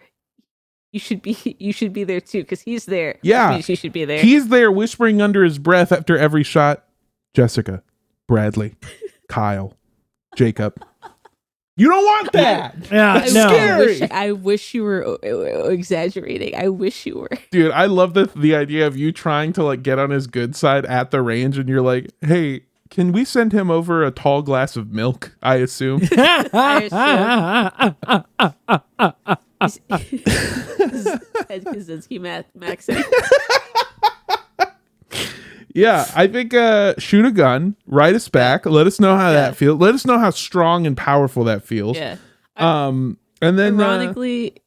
you should be there too, because he's there. Yeah, you should be there. He's there, whispering under his breath after every shot. Jessica, Bradley, Kyle, Jacob. You don't want that. Yeah, it's scary. I wish you were exaggerating. I wish you were. Dude, I love the idea of you trying to like get on his good side at the range, and you're like, hey, can we send him over a tall glass of milk? I assume. I assume. This is Ted Kaczynski maxing. Yeah, I think shoot a gun, write us back, let us know how that feels. Let us know how strong and powerful that feels. Yeah. And then ironically,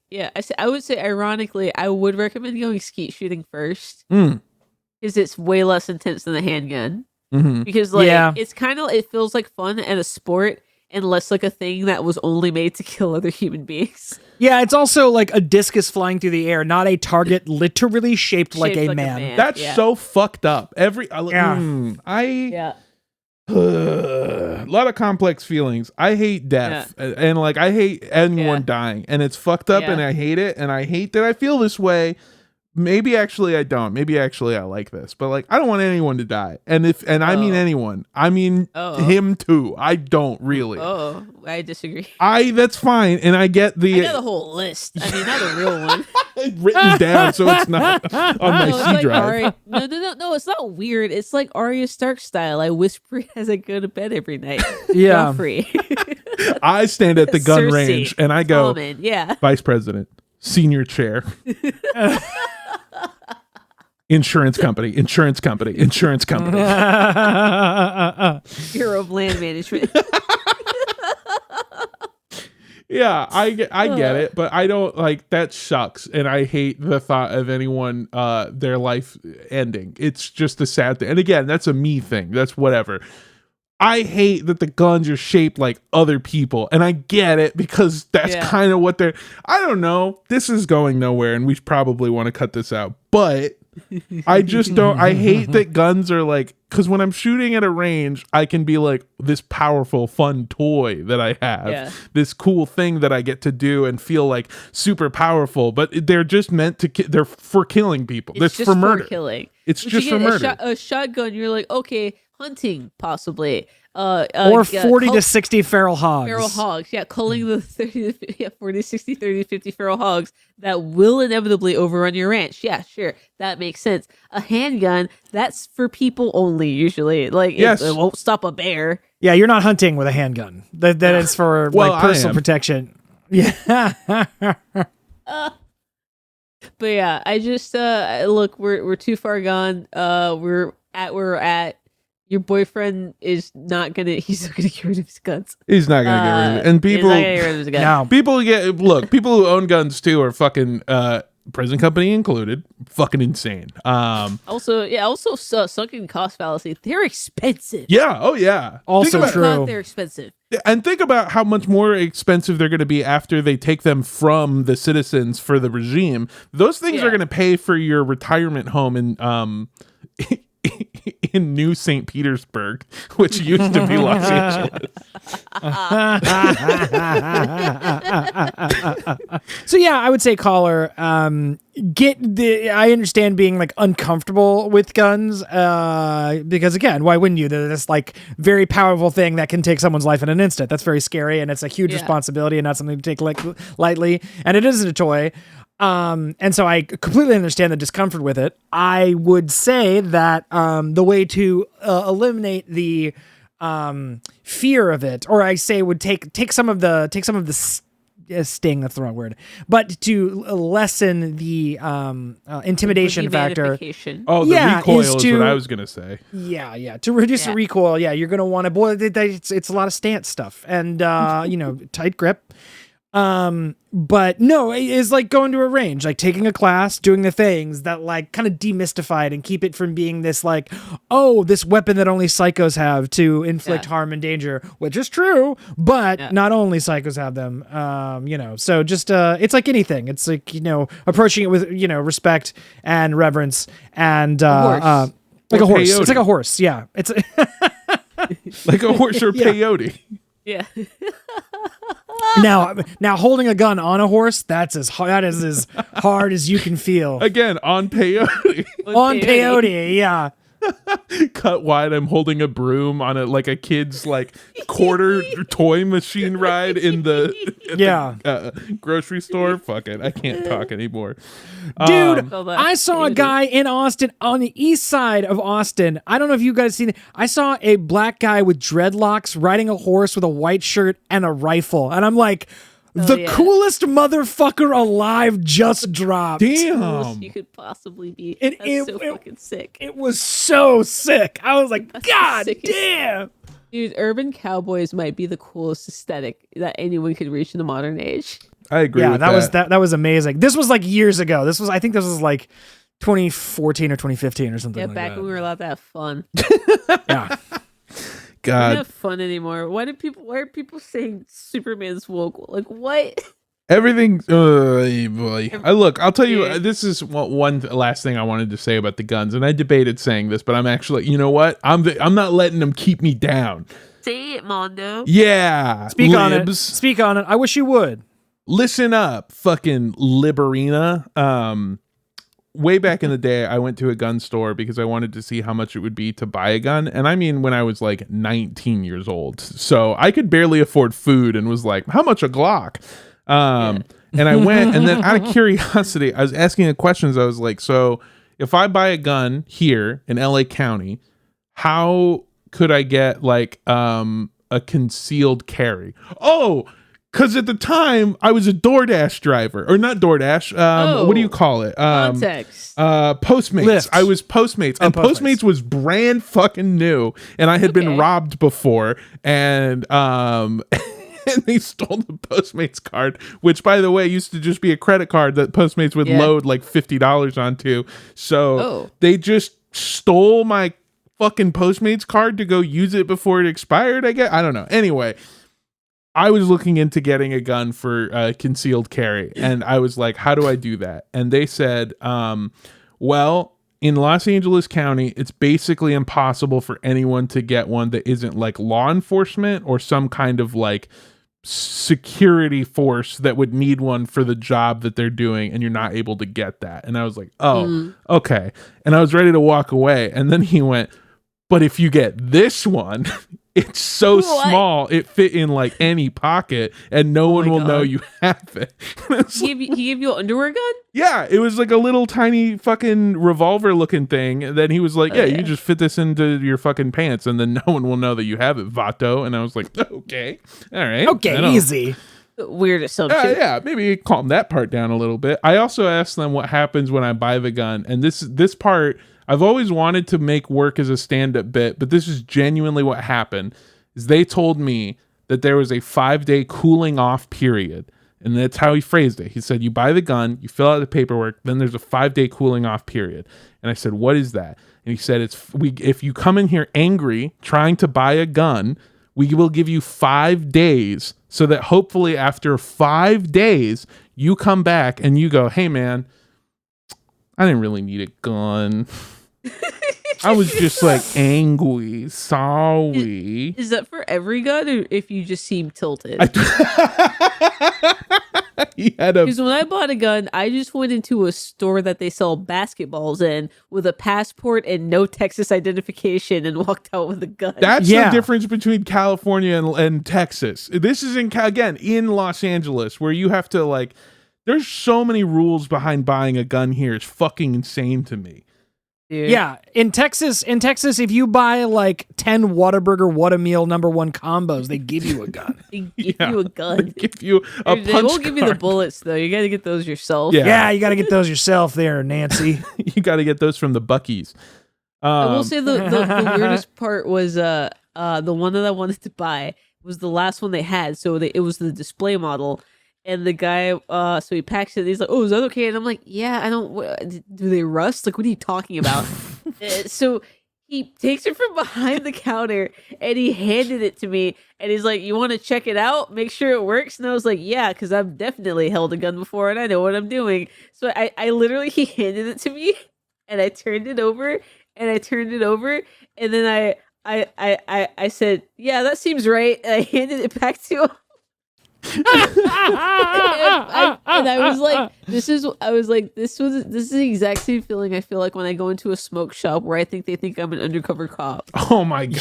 I would say ironically, I would recommend going skeet shooting first. Because it's way less intense than a handgun. Because it's kind of, it feels like fun and a sport and less like a thing that was only made to kill other human beings. Yeah, it's also like a discus flying through the air, not a target literally shaped like a man. That's so fucked up. A lot of complex feelings. I hate death and like I hate anyone dying, and it's fucked up and I hate it, and I hate that I feel this way. Maybe actually I don't. Maybe actually I like this, but like I don't want anyone to die. And I mean anyone, I mean him too. I don't really. Oh, I disagree. That's fine, and I get I got a whole list. I mean, not a real one. Written down, so it's not on my C drive. No, it's not weird. It's like Arya Stark style. I whisper as I go to bed every night. Yeah. Free. I stand at the gun range and I go, Vice President, Senior Chair. Insurance company. Bureau of Land Management. Yeah, I get it, but I don't like that sucks, and I hate the thought of anyone their life ending. It's just a sad thing. And again, that's a me thing. That's whatever. I hate that the guns are shaped like other people, and I get it because that's kind of what they're. I don't know. This is going nowhere, and we probably want to cut this out, but I just don't. I hate that guns are like, because when I'm shooting at a range, I can be like this powerful, fun toy that I have, this cool thing that I get to do and feel like super powerful. But they're just meant to. They're for killing people. It's just for murder. Killing. It's just for murder. A shotgun. You're like, okay, hunting possibly. Or 40 to 60 feral hogs. Culling the 40, 60, 30, 50 feral hogs that will inevitably overrun your ranch. Yeah, sure. That makes sense. A handgun, that's for people only usually. Like, it won't stop a bear. Yeah, you're not hunting with a handgun. That is for like personal protection. Yeah. But yeah, I just look, we're too far gone. We're at. Your boyfriend is not gonna. He's not gonna get rid of his guns. He's not gonna get rid of it. And people, people who own guns too are fucking prison company included. Fucking insane. Also sunken cost fallacy. They're expensive. Yeah. Oh yeah. Also true. They're expensive. And think about how much more expensive they're going to be after they take them from the citizens for the regime. Those things are going to pay for your retirement home in in New St. Petersburg, which used to be Los Angeles. So yeah, I would say, caller, I understand being like uncomfortable with guns, because again, why wouldn't you? They're this like very powerful thing that can take someone's life in an instant. That's very scary, and it's a huge responsibility and not something to take lightly. And it isn't a toy. And so I completely understand the discomfort with it. I would say that the way to eliminate the fear of it, or I say would take some of the sting, that's the wrong word, but to lessen the intimidation factor. Oh, the recoil is what I was gonna say. Yeah, to reduce the recoil. Yeah, you're gonna want to. It's a lot of stance stuff and tight grip. But no, it's like going to a range, like taking a class, doing the things that like kind of demystify it and keep it from being this like, oh, this weapon that only psychos have to inflict harm and danger, which is true, but not only psychos have them. So just it's like anything. It's like, approaching it with, respect and reverence and like a horse. It's like a horse. Yeah. It's like a horse or peyote. Yeah. Now holding a gun on a horse, that is as hard as you can feel. Again, on peyote. On peyote, yeah. Cut wide, I'm holding a broom on a kid's like quarter toy machine ride in the grocery store. Fuck it, I can't talk anymore. Dude, I saw a guy in Austin, on the east side of Austin. I don't know if you guys seen it. I saw a black guy with dreadlocks riding a horse with a white shirt and a rifle. And I'm like, The coolest motherfucker alive just dropped. Damn. Coolest you could possibly be. That's so fucking sick. It was so sick. I was like, God damn. Dude, urban cowboys might be the coolest aesthetic that anyone could reach in the modern age. I agree with that. That was amazing. This was like years ago. I think this was like 2014 or 2015 or something like that. Yeah, back when we were allowed to have fun. Yeah. God. We don't have fun anymore. Why are people saying Superman's woke? Like, what? Everything. Boy. I'll tell you, this is one last thing I wanted to say about the guns, and I debated saying this, but I'm actually, you know what? I'm not letting them keep me down. Say it, Mando. Yeah. Speak on it. Speak on it. I wish you would. Listen up, fucking Liberina. Way back in the day, I went to a gun store because I wanted to see how much it would be to buy a gun. And I mean, when I was like 19 years old. So I could barely afford food and was like, how much a Glock? And I went, and then out of curiosity, I was asking the questions. I was like, so if I buy a gun here in LA County, how could I get like a concealed carry? Oh, because at the time I was a DoorDash driver, or not DoorDash. What do you call it? Context. Postmates. Lyft. I was Postmates, and Postmates was brand fucking new, and I had been robbed before, and and they stole the Postmates card, which, by the way, used to just be a credit card that Postmates would load like $50 onto. So they just stole my fucking Postmates card to go use it before it expired. I guess, I don't know. Anyway. I was looking into getting a gun for concealed carry, and I was like, how do I do that? And they said, well, in Los Angeles County, it's basically impossible for anyone to get one that isn't like law enforcement or some kind of like security force that would need one for the job that they're doing, and you're not able to get that. And I was like, okay. And I was ready to walk away. And then he went, but if you get this one, it's so small, it fit in like any pocket, and no one will know you have it. He gave you an underwear gun? Yeah, it was like a little tiny fucking revolver looking thing. And then he was like, you just fit this into your fucking pants, and then no one will know that you have it, Vato. And I was like, okay, all right. Okay, easy. Weird assumption. Yeah, maybe calm that part down a little bit. I also asked them what happens when I buy the gun, and this part I've always wanted to make work as a stand-up bit, but this is genuinely what happened. Is they told me that there was a 5-day cooling off period, and that's how he phrased it. He said, you buy the gun, you fill out the paperwork, then there's a 5-day cooling off period. And I said, what is that? And he said, if you come in here angry trying to buy a gun, we will give you 5 days, so that hopefully after 5 days you come back and you go, hey man, I didn't really need a gun. I was just like angry, sorry. Is that for every gun, or if you just seem tilted? Because when I bought a gun, I just went into a store that they sell basketballs in with a passport and no Texas identification and walked out with a gun. That's the difference between California and Texas. This is in Los Angeles, where you have to like, there's so many rules behind buying a gun here. It's fucking insane to me. Dude. Yeah, in Texas, if you buy like 10 Whataburger Whatameal #1 combos, they give you a gun. They give you a gun. They give you a punch They won't give you the bullets though. You got to get those yourself. Yeah, you got to get those yourself there, Nancy. You got to get those from the Buc-ee's. I will say the weirdest part was the one that I wanted to buy was the last one they had. So it was the display model. And the guy, so he packs it. And he's like, "Oh, is that okay?" And I'm like, "Yeah, I don't. Do they rust? Like, what are you talking about?" So he takes it from behind the counter and he handed it to me. And he's like, "You want to check it out? Make sure it works." And I was like, "Yeah, because I've definitely held a gun before and I know what I'm doing." So I literally he handed it to me, and I turned it over, and then I said, "Yeah, that seems right." And I handed it back to him. And I was like, this is the exact same feeling I feel like when I go into a smoke shop where I think they think I'm an undercover cop. Oh my god.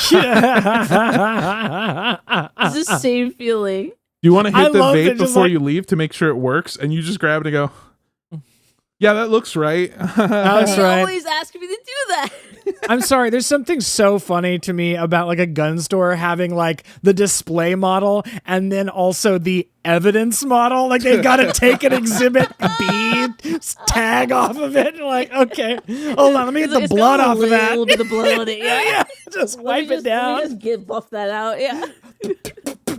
It's the same feeling. Do you want to hit the vape before you leave to make sure it works? And you just grab it and go, yeah, that looks right. That's right. Always ask me to do that. I'm sorry. There's something so funny to me about like a gun store having like the display model and then also the evidence model. Like they've got to take an exhibit B tag off of it. Like, okay, hold on, let me get the blood off of that. A little bit of blood on it. Yeah. Just wipe it down. Let me just buff that out. Yeah.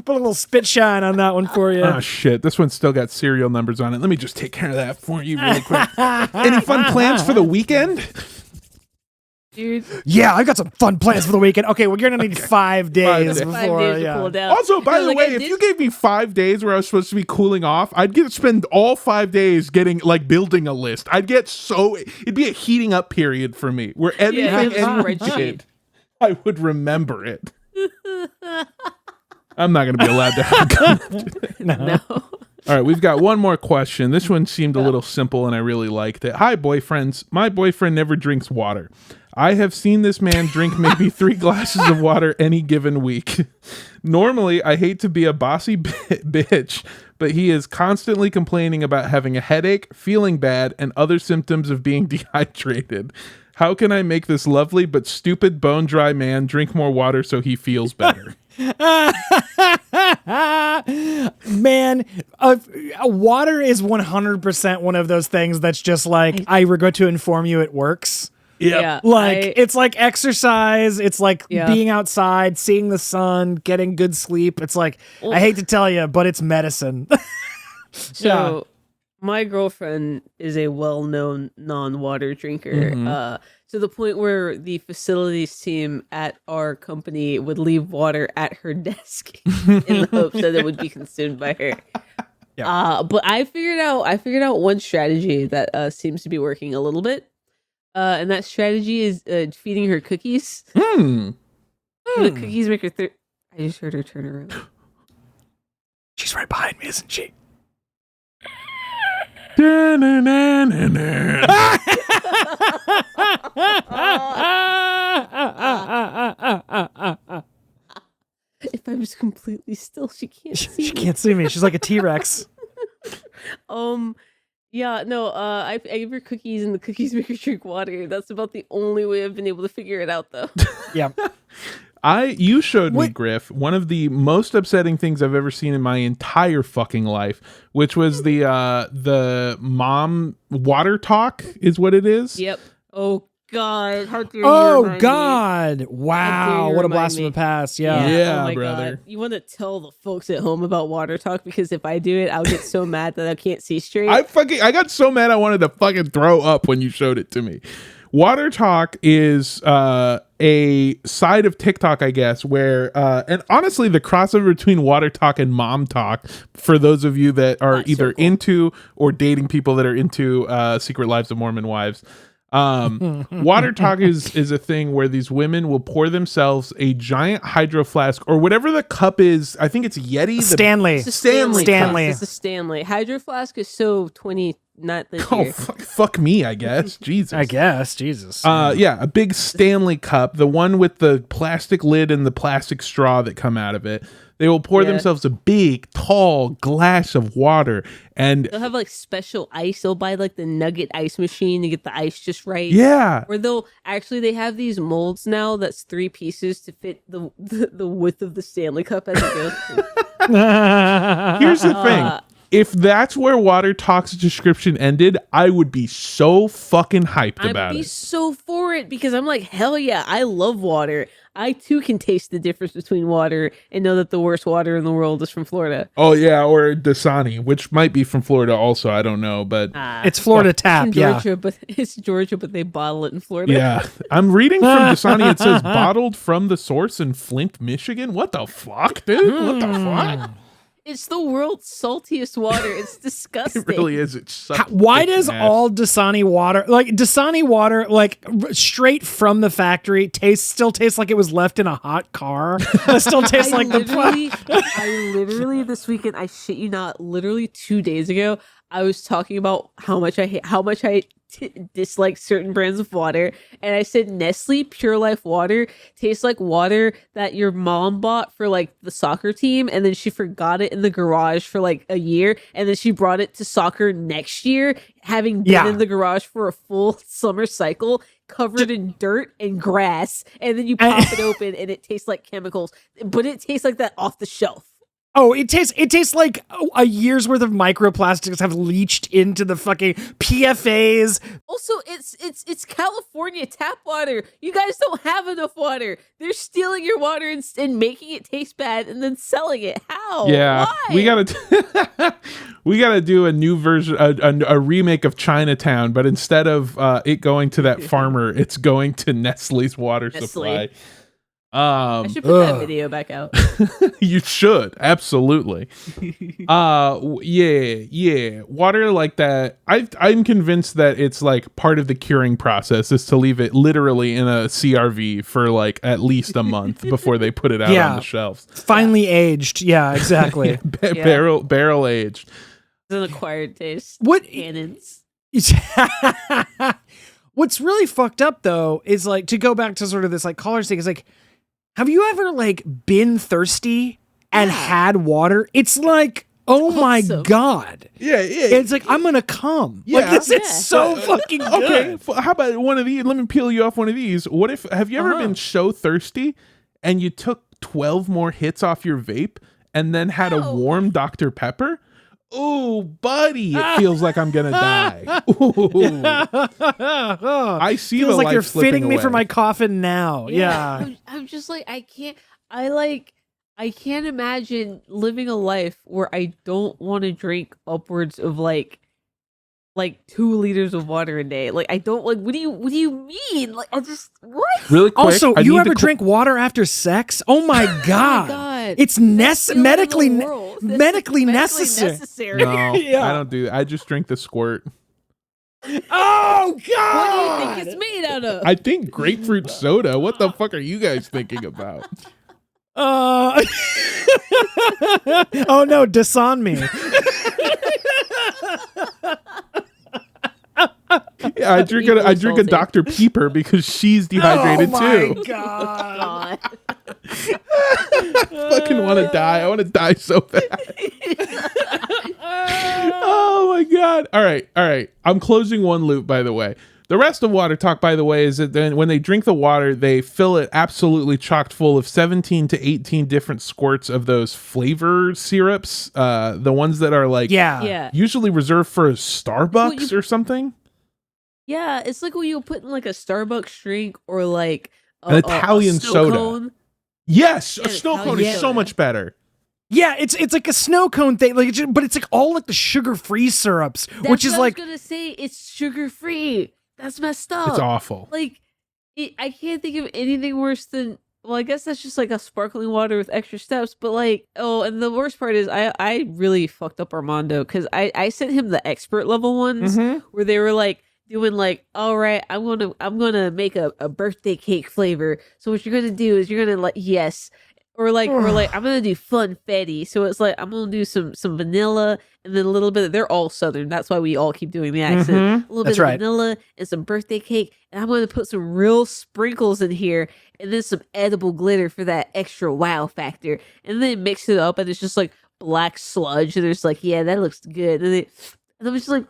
Put a little spit shine on that one for you. Oh shit, this one's still got serial numbers on it. Let me just take care of that for you really quick. Any fun plans for the weekend? Dude. Yeah, I've got some fun plans for the weekend. Okay, well, you're gonna need 5 days before. 5 days to cool down. Also, by the way, if you gave me 5 days where I was supposed to be cooling off, I'd get to spend all 5 days getting like building a list. It'd be a heating up period for me where anything anyone did, I would remember it. I'm not going to be allowed to have a gun. No. All right, we've got one more question. This one seemed a little simple and I really liked it. Hi, boyfriends. My boyfriend never drinks water. I have seen this man drink maybe 3 glasses of water any given week. Normally, I hate to be a bossy bitch, but he is constantly complaining about having a headache, feeling bad, and other symptoms of being dehydrated. How can I make this lovely but stupid bone dry man drink more water so he feels better? Man, water is 100% one of those things that's just like, I regret to inform you it works. Yeah. It's like exercise. It's like being outside, seeing the sun, getting good sleep. It's like, I hate to tell you, but it's medicine. So my girlfriend is a well-known non-water drinker. To the point where the facilities team at our company would leave water at her desk in the hopes that it would be consumed by her. Yeah. But I figured out one strategy that seems to be working a little bit. And that strategy is feeding her cookies. The cookies make her I just heard her turn around. She's right behind me, isn't she? If I was completely still, she can't see me. She can't see me. She's like a T-Rex. Yeah, no, I give her cookies and the cookies make her drink water. That's about the only way I've been able to figure it out, though. Yeah. You showed me, Griff, one of the most upsetting things I've ever seen in my entire fucking life, which was the mom water talk is what it is. Yep. Oh God. How dare you Oh God. Wow. What a blast from the past. Yeah. Yeah, oh my brother. God. You want to tell the folks at home about water talk, because if I do it, I'll get so mad that I can't see straight. I got so mad I wanted to fucking throw up when you showed it to me. Water talk is a side of TikTok, I guess, where and honestly, the crossover between water talk and mom talk, for those of you that are either into or dating people that are into Secret Lives of Mormon Wives. Water talk is a thing where these women will pour themselves a giant hydro flask or whatever the cup is. I think it's Yeti. Stanley. It's a Stanley. Stanley. It's a Stanley. Hydro flask is so 20. Not this Oh, year. fuck me, I guess. Jesus. I guess. Jesus. Yeah, a big Stanley cup, the one with the plastic lid and the plastic straw that come out of it. They will pour themselves a big, tall glass of water, and they'll have like special ice. They'll buy like the nugget ice machine to get the ice just right. Yeah. Or they have these molds now that's 3 pieces to fit the width of the Stanley cup as it goes. Here's the thing. If that's where Water Talk's description ended, I would be so fucking hyped about it. I'd be so for it, because I'm like, hell yeah, I love water. I too can taste the difference between water and know that the worst water in the world is from Florida. Oh yeah, or Dasani, which might be from Florida also. I don't know, but it's Florida tap. Georgia, but it's Georgia, but they bottle it in Florida. Yeah, I'm reading from Dasani. It says bottled from the source in Flint, Michigan. What the fuck, dude? What the fuck? It's the world's saltiest water. It's disgusting. It really is. It's such why does all Dasani water, like straight from the factory, still tastes like it was left in a hot car? It still tastes like I literally this weekend, I shit you not, literally 2 days ago, I was talking about how much I dislike certain brands of water, and I said Nestle Pure Life water tastes like water that your mom bought for like the soccer team, and then she forgot it in the garage for like a year, and then she brought it to soccer next year, having been in the garage for a full summer cycle, covered in dirt and grass, and then you pop it open and it tastes like chemicals, but it tastes like that off the shelf. Oh, it tastes like a year's worth of microplastics have leached into the fucking PFAs. Also, it's California tap water. You guys don't have enough water. They're stealing your water and making it taste bad and then selling it. How? Yeah, Why? we gotta do a new version, a remake of Chinatown, but instead of it going to that farmer, it's going to Nestle's water supply. I should put that video back out. You should, absolutely. Yeah, water like that. I'm convinced that it's like part of the curing process is to leave it literally in a CRV for like at least a month before they put it out on the shelves. Finely aged, yeah, exactly. Barrel aged. It's an acquired taste. What cannons? What's really fucked up though is like, to go back to sort of this like college thing, is like, have you ever like been thirsty and had water? It's like, oh my God. Yeah. It's like, I'm going to come. Yeah. Like, this is so fucking good. Okay, how about one of these? Let me peel you off one of these. What if, have you ever been so thirsty and you took 12 more hits off your vape and then had a warm Dr. Pepper? Oh, buddy, it feels like I'm gonna die. I see feels the like life you're slipping fitting me away. for my coffin now. Yeah. I'm just like, I can't imagine living a life where I don't want to drink upwards of like 2 liters of water a day. Like, I don't like. What do you mean? Like, I just what? Really quick. Also, you ever drink water after sex? Oh my God. Oh my God. It's medically necessary. No, I don't do that. I just drink the squirt. Oh God. What do you think it's made out of? I think grapefruit soda. What the fuck are you guys thinking about? Oh no, disown me. Yeah, I drink a Dr. Pepper because she's dehydrated too. Oh my God. I fucking want to die. I want to die so bad. Oh my God. All right. I'm closing one loop, by the way. The rest of water talk, by the way, is that then when they drink the water, they fill it absolutely chocked full of 17 to 18 different squirts of those flavor syrups. The ones that are like usually reserved for Starbucks or something. Yeah, it's like what you put in like a Starbucks drink or like an Italian soda. Cone. Yes, a snow cone is so much better. Yeah, it's like a snow cone thing, like, but it's like all like the sugar-free syrups, which is like. I was gonna say it's sugar-free. That's messed up. It's awful. Like, I can't think of anything worse than. Well, I guess that's just like a sparkling water with extra steps. But like, and the worst part is, I really fucked up Armando because I sent him the expert level ones where they were like doing like, all right, I'm gonna make a birthday cake flavor. So what you're gonna do is you're gonna like or like I'm gonna do funfetti. So it's like I'm gonna do some vanilla and then a little bit. They're all Southern. That's why we all keep doing the accent. A little bit of vanilla and some birthday cake, and I'm gonna put some real sprinkles in here, and then some edible glitter for that extra wow factor, and then mix it up, and it's just like black sludge, and it's like, yeah, that looks good, and I'm just like,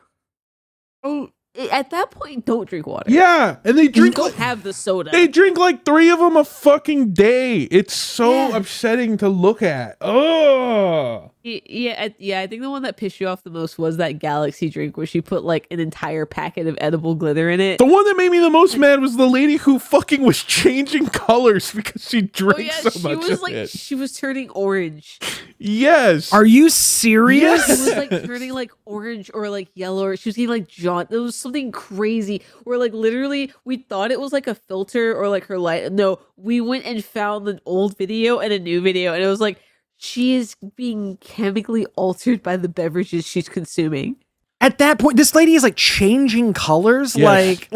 oh. At that point, don't drink water. Yeah, and they drink. Don't have the soda. They drink like 3 of them a fucking day. It's so upsetting to look at. Oh. Yeah. I think the one that pissed you off the most was that Galaxy drink where she put like an entire packet of edible glitter in it. The one that made me the most mad was the lady who fucking was changing colors because she drank so much of it. She was turning orange. Yes. Are you serious? She was like turning like orange or like yellow, or she was getting like jaunty. It was something crazy where like literally we thought it was like a filter or like her light. No, we went and found an old video and a new video, and it was like, she is being chemically altered by the beverages she's consuming. At that point, this lady is like changing colors, like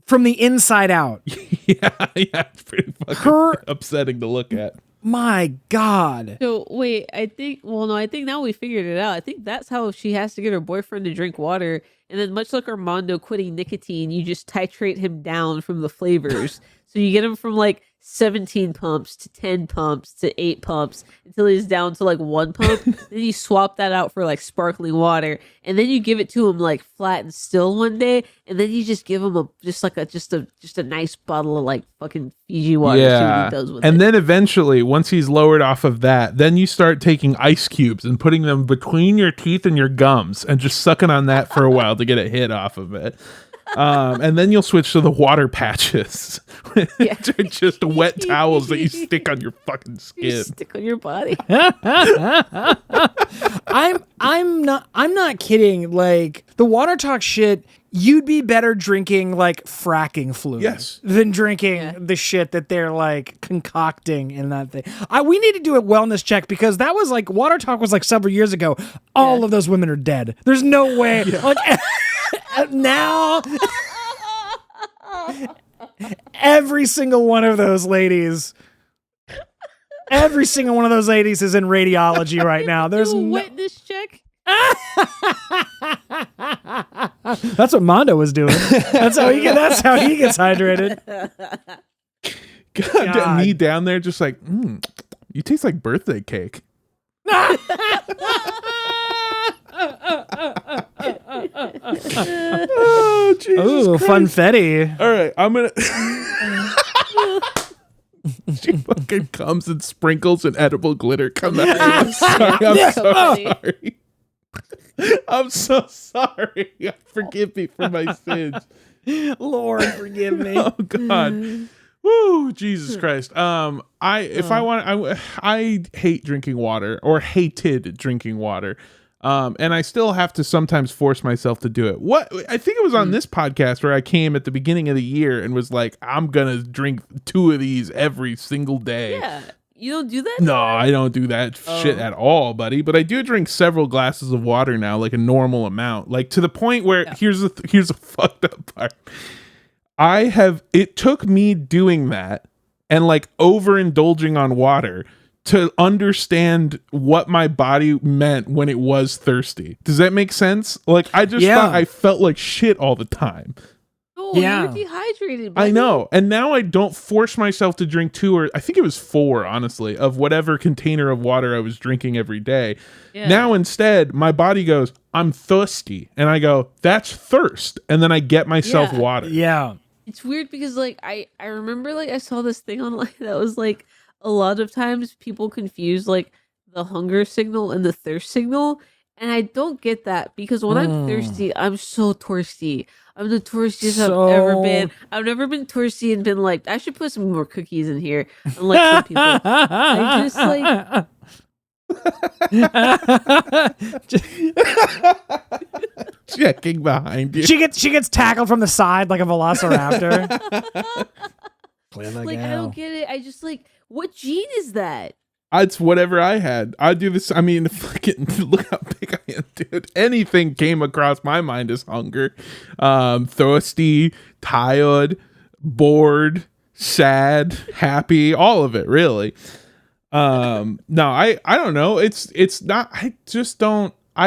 from the inside out. Yeah, it's pretty fucking upsetting to look at. My God. So wait, I think now we figured it out. I think that's how she has to get her boyfriend to drink water. And then much like Armando quitting nicotine, you just titrate him down from the flavors. So you get him from like 17 pumps to 10 pumps to 8 pumps until he's down to like 1 pump. Then you swap that out for like sparkling water. And then you give it to him like flat and still one day. And then you just give him just a nice bottle of like fucking Fiji water. See what he does with and it. then eventually, once he's lowered off of that, then you start taking ice cubes and putting them between your teeth and your gums and just sucking on that for a while to get a hit off of it. And then you'll switch to the water patches, which are just wet towels that you stick on your fucking skin. Stick on your body. I'm not kidding. Like the water talk shit, you'd be better drinking like fracking fluid than drinking the shit that they're like concocting in that thing. We need to do a wellness check because that was like water talk was like several years ago. All of those women are dead. There's no way. Like now every single one of those ladies is in radiology right now. There's no witness check. That's what Mando was doing. That's how he gets hydrated. God. Me down there just like, you taste like birthday cake. Oh, Jesus Christ. Funfetti. All right, I'm gonna. She fucking comes and sprinkles and edible glitter come out. I'm sorry. I'm so sorry. Forgive me for my sins. Lord, forgive me. Oh God. Woo, Jesus Christ. I hate drinking water or hated drinking water. And I still have to sometimes force myself to do it. I think it was on this podcast where I came at the beginning of the year and was like, I'm gonna drink 2 of these every single day. Yeah. You don't do that? No, I don't do that shit at all, buddy. But I do drink several glasses of water now, like a normal amount. Like to the point where here's a fucked up part. It took me doing that and like overindulging on water to understand what my body meant when it was thirsty. Does that make sense? Like I just thought I felt like shit all the time. Oh, you're dehydrated, buddy. I know. And now I don't force myself to drink 2 or I think it was 4, honestly, of whatever container of water I was drinking every day. Yeah. Now instead, my body goes, I'm thirsty. And I go, that's thirst. And then I get myself water. Yeah. It's weird because like I remember like I saw this thing online that was like a lot of times people confuse like the hunger signal and the thirst signal. And I don't get that because when I'm thirsty, I'm so thirsty. I'm the thirstiest I've ever been. I've never been thirsty and been like, I should put some more cookies in here. Unlike some people. I just like... Checking behind you. She gets tackled from the side like a velociraptor. Like, I don't get it. I just like, what gene is that? It's whatever I had. I do this. I mean, fucking look how big I am, dude. Anything came across my mind as hunger. Thirsty, tired, bored, sad, happy, all of it, really. No, I don't know. It's not, I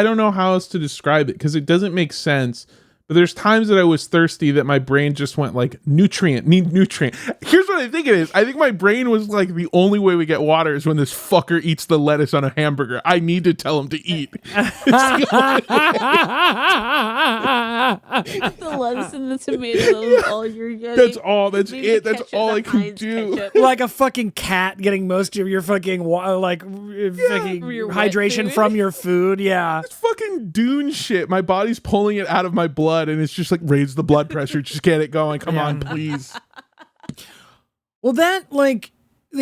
don't know how else to describe it because it doesn't make sense. But there's times that I was thirsty that my brain just went like need nutrient. Here's what I think it is. I think my brain was like the only way we get water is when this fucker eats the lettuce on a hamburger. I need to tell him to eat. The lettuce and the tomato, that's all you're getting. That's all. That's it. That's all I can do. Ketchup. Like a fucking cat getting most of your fucking fucking your wet hydration food. from your food. Yeah. It's fucking Dune shit. My body's pulling it out of my blood and it's just like raise the blood pressure. Just get it going. Come on, please. Well, that like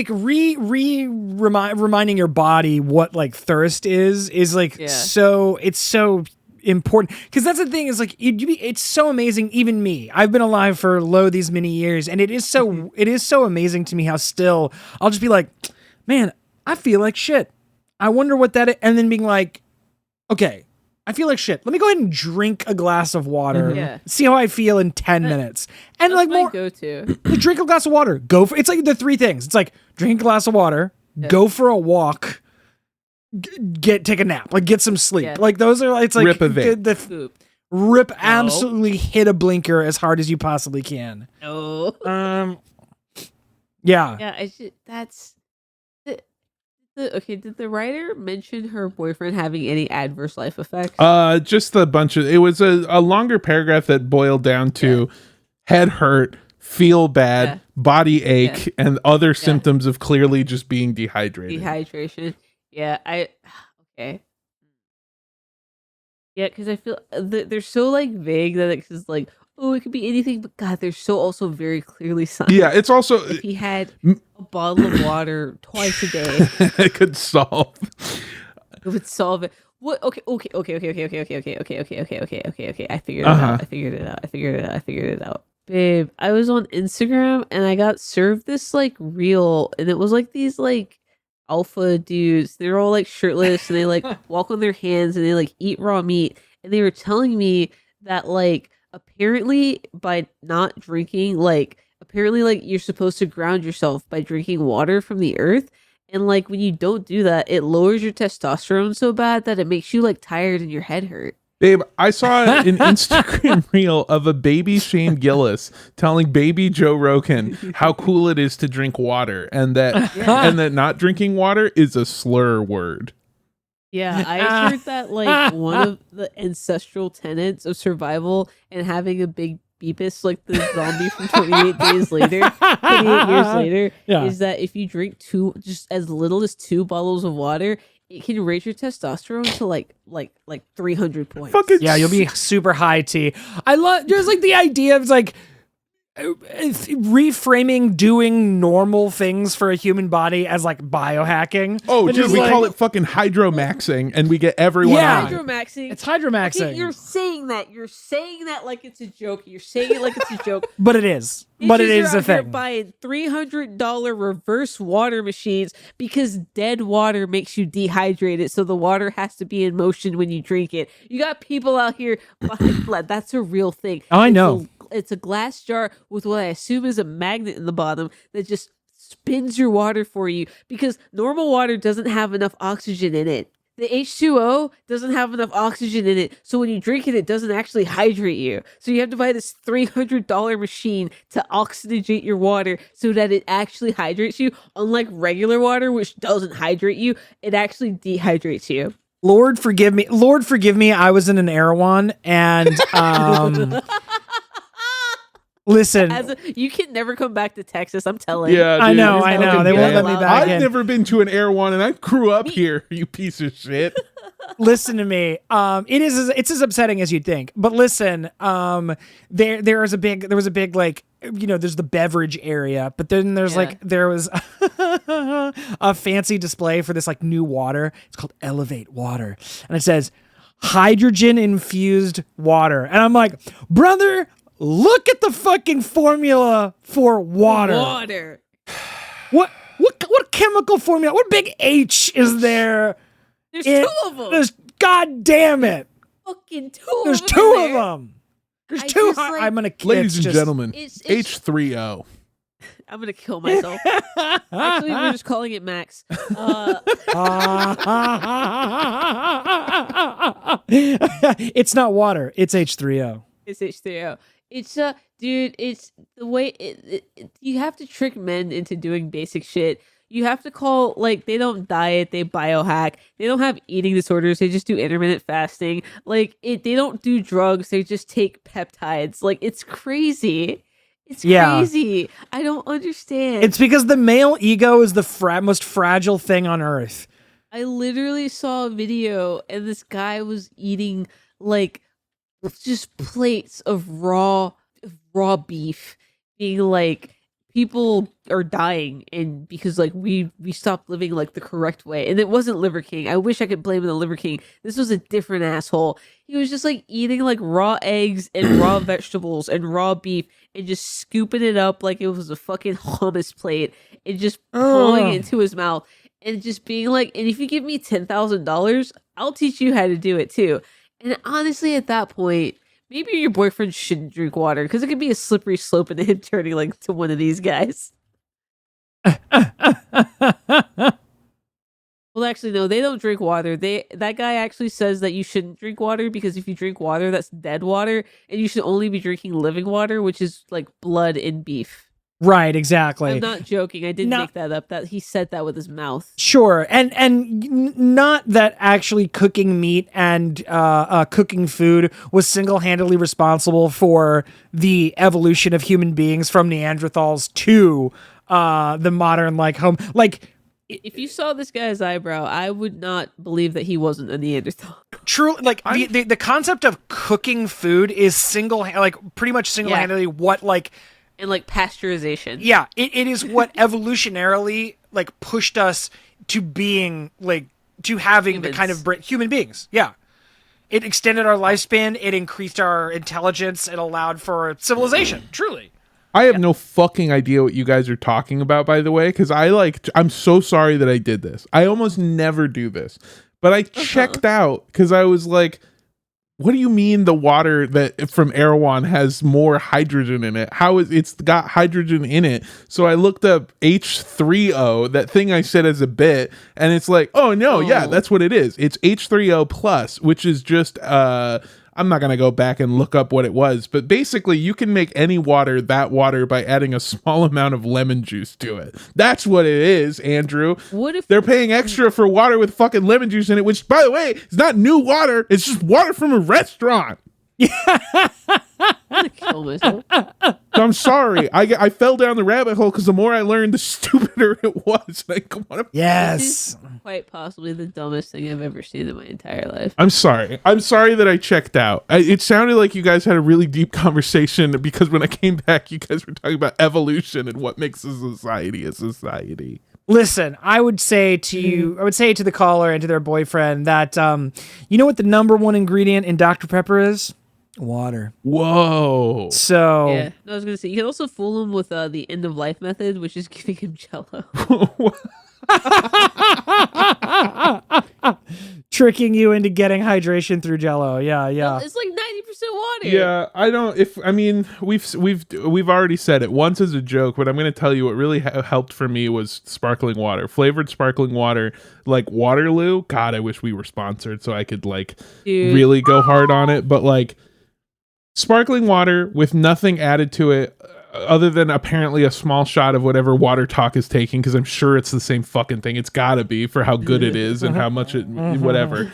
reminding your body what like thirst is like so it's so important because that's the thing is like it's so amazing. Even me, I've been alive for these many years, and it is so amazing to me how still I'll just be like, man, I feel like shit. I wonder what that is, and then being like, okay, I feel like shit. Let me go ahead and drink a glass of water. See how I feel in 10 minutes. And that's like my more go-to. Drink a glass of water. Go for it's like the 3 things. It's like drink a glass of water, go for a walk, take a nap, like get some sleep. Yeah. Like those are, it's like Rip a vape. Rip absolutely hit a blinker as hard as you possibly can. No. Yeah. Yeah, that's okay. Did the writer mention her boyfriend having any adverse life effects? Just a bunch of, it was a longer paragraph that boiled down to head hurt, feel bad, body ache, and other symptoms of clearly just being dehydrated. Dehydration. Yeah, okay. Yeah, because I feel they're so like vague that it's like, oh, it could be anything, but God, they're so also very clearly signed. Yeah, it's also if he had a bottle of water twice a day, it could solve. It would solve it. What? Okay. I figured it out. Babe, I was on Instagram and I got served this like reel, and it was like these like alpha dudes. They're all like shirtless and they like walk on their hands and they like eat raw meat. And they were telling me that like apparently by not drinking, like apparently like you're supposed to ground yourself by drinking water from the earth. And like when you don't do that, it lowers your testosterone so bad that it makes you like tired and your head hurt. Babe, I saw an Instagram reel of a baby Shane Gillis telling baby Joe Rogan how cool it is to drink water, and that not drinking water is a slur word. Yeah, I heard that like one of the ancestral tenets of survival and having a big beepus like the zombie from 28 days later, 28 years later, is that if you drink just as little as 2 bottles of water, it can raise your testosterone to like 300 points. Yeah, you'll be super high T. I love there's like the idea of like reframing doing normal things for a human body as like biohacking. Oh, dude, we call it fucking hydromaxing, and we get everyone on it. Hydromaxing. It's hydromaxing. Okay, you're saying that like it's a joke. You're saying it like it's a joke. But it is. But it is a thing. Buying $300 reverse water machines because dead water makes you dehydrated, so the water has to be in motion when you drink it. You got people out here buying blood. That's a real thing. Oh, I know. It's a glass jar with what I assume is a magnet in the bottom that just spins your water for you because normal water doesn't have enough oxygen in it. The H2O doesn't have enough oxygen in it, so when you drink it, it doesn't actually hydrate you. So you have to buy this $300 machine to oxygenate your water so that it actually hydrates you. Unlike regular water, which doesn't hydrate you, it actually dehydrates you. Lord forgive me. I was in an Erewhon and listen, you can never come back to Texas. I'm telling. Yeah, dude, I know. They won't let me back in. I've never been to an Erewhon, and I grew up here. You piece of shit. Listen to me. It's as upsetting as you'd think. But listen, there was a big like, you know, there's the beverage area, but then there's there was a fancy display for this like new water. It's called Elevate Water, and it says hydrogen infused water, and I'm like, brother, look at the fucking formula for water. What chemical formula? What big H is there? There's 2 of them. God damn it. Fucking 2 There's of them. There's 2 of them. There's 2. Like, I'm gonna. Ladies and gentlemen, H3O. I'm gonna kill myself. Actually, we're just calling it Max. It's not water. It's H3O. It's H3O. It's dude. It's the way you have to trick men into doing basic shit. You have to call, like, they don't diet, they biohack. They don't have eating disorders, they just do intermittent fasting. Like, they don't do drugs, they just take peptides. Like, it's crazy. It's crazy. I don't understand. It's because the male ego is the most fragile thing on earth. I literally saw a video, and this guy was eating, like, just plates of raw beef, being like, people are dying, and because like we stopped living like the correct way. And it wasn't Liver King. I wish I could blame the Liver King. This was a different asshole. He was just like eating like raw eggs and raw vegetables and raw beef and just scooping it up like it was a fucking hummus plate and just pulling it into his mouth and just being like, and if you give me $10,000, I'll teach you how to do it too. And honestly, at that point, maybe your boyfriend shouldn't drink water because it could be a slippery slope into him turning like to one of these guys. Well, actually, no, they don't drink water. That guy actually says that you shouldn't drink water because if you drink water, that's dead water, and you should only be drinking living water, which is like blood in beef. Right, exactly. I'm not joking. I didn't make that up. That he said that with his mouth. Sure, and not that actually cooking meat and cooking food was single-handedly responsible for the evolution of human beings from Neanderthals to the modern home. If you saw this guy's eyebrow, I would not believe that he wasn't a Neanderthal. True, the concept of cooking food is pretty much single-handedly what and pasteurization. Yeah, it is what evolutionarily pushed us to being to having humans. The kind of human beings. Yeah. It extended our lifespan, it increased our intelligence, it allowed for civilization, truly. I have no fucking idea what you guys are talking about, by the way, because I'm so sorry that I did this. I almost never do this. But I checked out because I was like, what do you mean the water that from Erewhon has more hydrogen in it? How is it's got hydrogen in it? So I looked up H3O, that thing I said as a bit, and it's like, oh no, yeah, that's what it is. It's H3O plus, which is just I'm not going to go back and look up what it was, but basically you can make any water that water by adding a small amount of lemon juice to it. That's what it is, Andrew. What if they're paying extra for water with fucking lemon juice in it, which, by the way, is not new water. It's just water from a restaurant. I'm gonna kill myself. I'm sorry. I fell down the rabbit hole because the more I learned, the stupider it was. Yes. This is quite possibly the dumbest thing I've ever seen in my entire life. I'm sorry. I'm sorry that I checked out. It sounded like you guys had a really deep conversation because when I came back, you guys were talking about evolution and what makes a society a society. Listen, I would say to the caller and to their boyfriend that you know what the number one ingredient in Dr. Pepper is? Water. Whoa. So yeah, I was gonna say you can also fool him with the end of life method, which is giving him Jello. Tricking you into getting hydration through Jello. Yeah. Well, it's like 90% water. Yeah, we've already said it once as a joke, but I'm going to tell you what really helped for me was sparkling water, flavored sparkling water, like Waterloo. God, I wish we were sponsored so I could really go hard on it. But sparkling water with nothing added to it other than apparently a small shot of whatever Water Talk is taking, because I'm sure it's the same fucking thing. It's gotta be for how good it is and how much it whatever.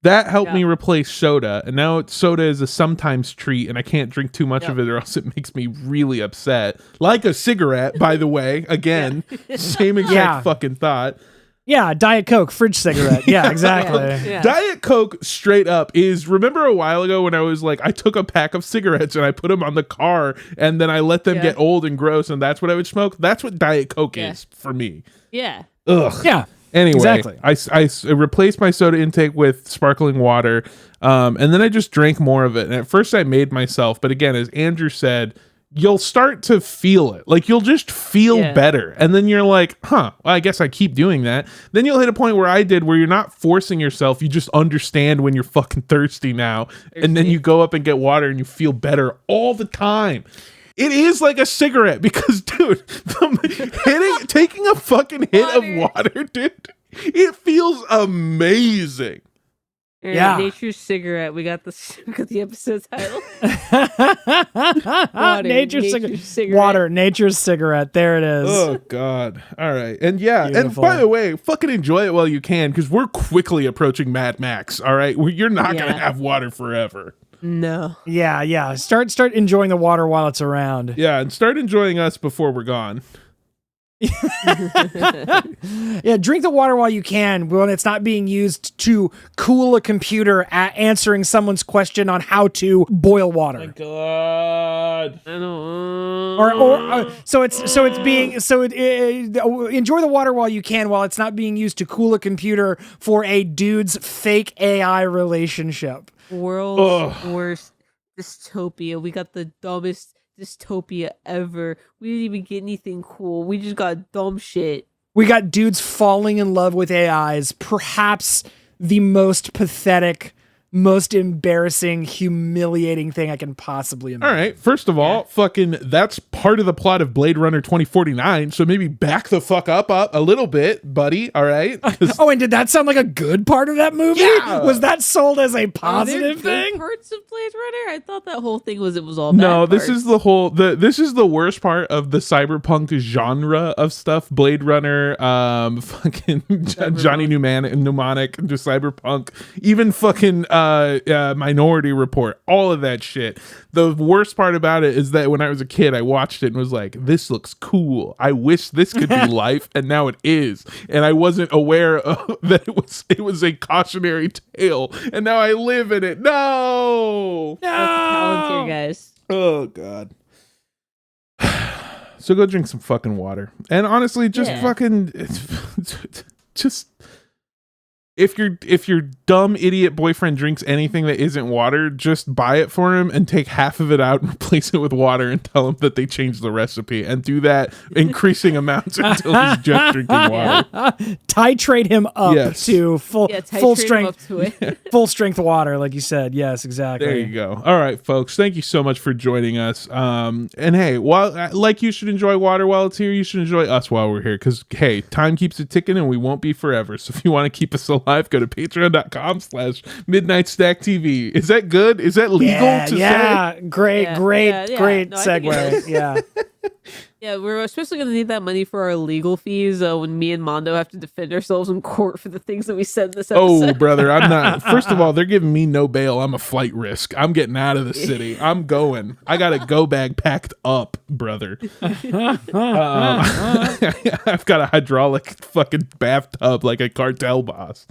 That helped me replace soda, and now soda is a sometimes treat, and I can't drink too much of it or else it makes me really upset. Like a cigarette, by the way. Again, same exact fucking thought. Yeah, Diet Coke, fridge cigarette. Yeah, exactly. Yeah. Diet Coke, straight up, remember a while ago when I was like, I took a pack of cigarettes and I put them on the car and then I let them get old and gross and that's what I would smoke? That's what Diet Coke is for me. Yeah. Ugh. Yeah. Anyway, exactly. I replaced my soda intake with sparkling water, and then I just drank more of it. And at first I made myself, but again, as Andrew said, you'll start to feel it. You'll just feel better. And then you're like, well, I guess I keep doing that. Then you'll hit a point where I did, where you're not forcing yourself. You just understand when you're fucking thirsty now. And then you go up and get water and you feel better all the time. It is like a cigarette because, dude, taking a fucking hit of water, dude, it feels amazing. Yeah, Nature's Cigarette. We got the episode title. Nature's Cigarette. Water, Nature's Cigarette. There it is. Oh God! All right, and and by the way, fucking enjoy it while you can, because we're quickly approaching Mad Max. All right, you're not gonna have water forever. No. Yeah. Start enjoying the water while it's around. Yeah, and start enjoying us before we're gone. Yeah, drink the water while you can when it's not being used to cool a computer answering someone's question on how to boil water. Oh my God. I don't. Enjoy the water while you can while it's not being used to cool a computer for a dude's fake AI relationship. World's worst dystopia. We got the dumbest dystopia ever. We didn't even get anything cool. We just got dumb shit. We got dudes falling in love with AIs. Perhaps the most pathetic, most embarrassing, humiliating thing I can possibly imagine. All right. First of all, fucking that's part of the plot of Blade Runner 2049, so maybe back the fuck up a little bit, buddy. All right. Oh, and did that sound like a good part of that movie? Yeah. Was that sold as a Are positive there good thing? parts of Blade Runner? I thought that whole thing was all No, bad this parts. is the whole this is the worst part of the cyberpunk genre of stuff. Blade Runner, fucking Johnny Mnemonic, just cyberpunk, even fucking Minority Report, all of that shit. The worst part about it is that when I was a kid, I watched it and was like, this looks cool. I wish this could be life, and now it is. And I wasn't aware that it was a cautionary tale, and now I live in it. No. Palantir, guys. Oh God. So go drink some fucking water. And honestly, just fucking just if your dumb idiot boyfriend drinks anything that isn't water, just buy it for him and take half of it out and replace it with water and tell him that they changed the recipe, and do that increasing amounts until he's just drinking water. Titrate him up to full strength, full strength water, like you said. Yes, exactly. There you go. All right, folks. Thank you so much for joining us. And hey, like you should enjoy water while it's here, you should enjoy us while we're here. Because hey, time keeps it ticking, and we won't be forever. So if you want to keep us alive, go to patreon.com/MidnightSnackTV. Is that good? Is that legal to say? Great No, segue. Yeah. Yeah, we're especially going to need that money for our legal fees when me and Mando have to defend ourselves in court for the things that we said in this episode. Oh, brother, I'm not. First of all, they're giving me no bail. I'm a flight risk. I'm getting out of the city. I'm going. I got a go bag packed up, brother. I've got a hydraulic fucking bathtub like a cartel boss.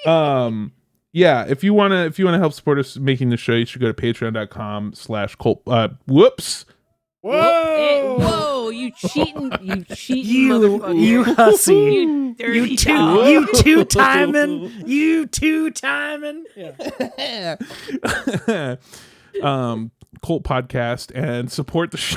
Yeah, if you wanna help support us making the show, you should go to patreon.com/cult. Whoops. Whoa! You cheating motherfucker! You hussy! You dirty dog! You two timing! Yeah. Cult podcast and support the show.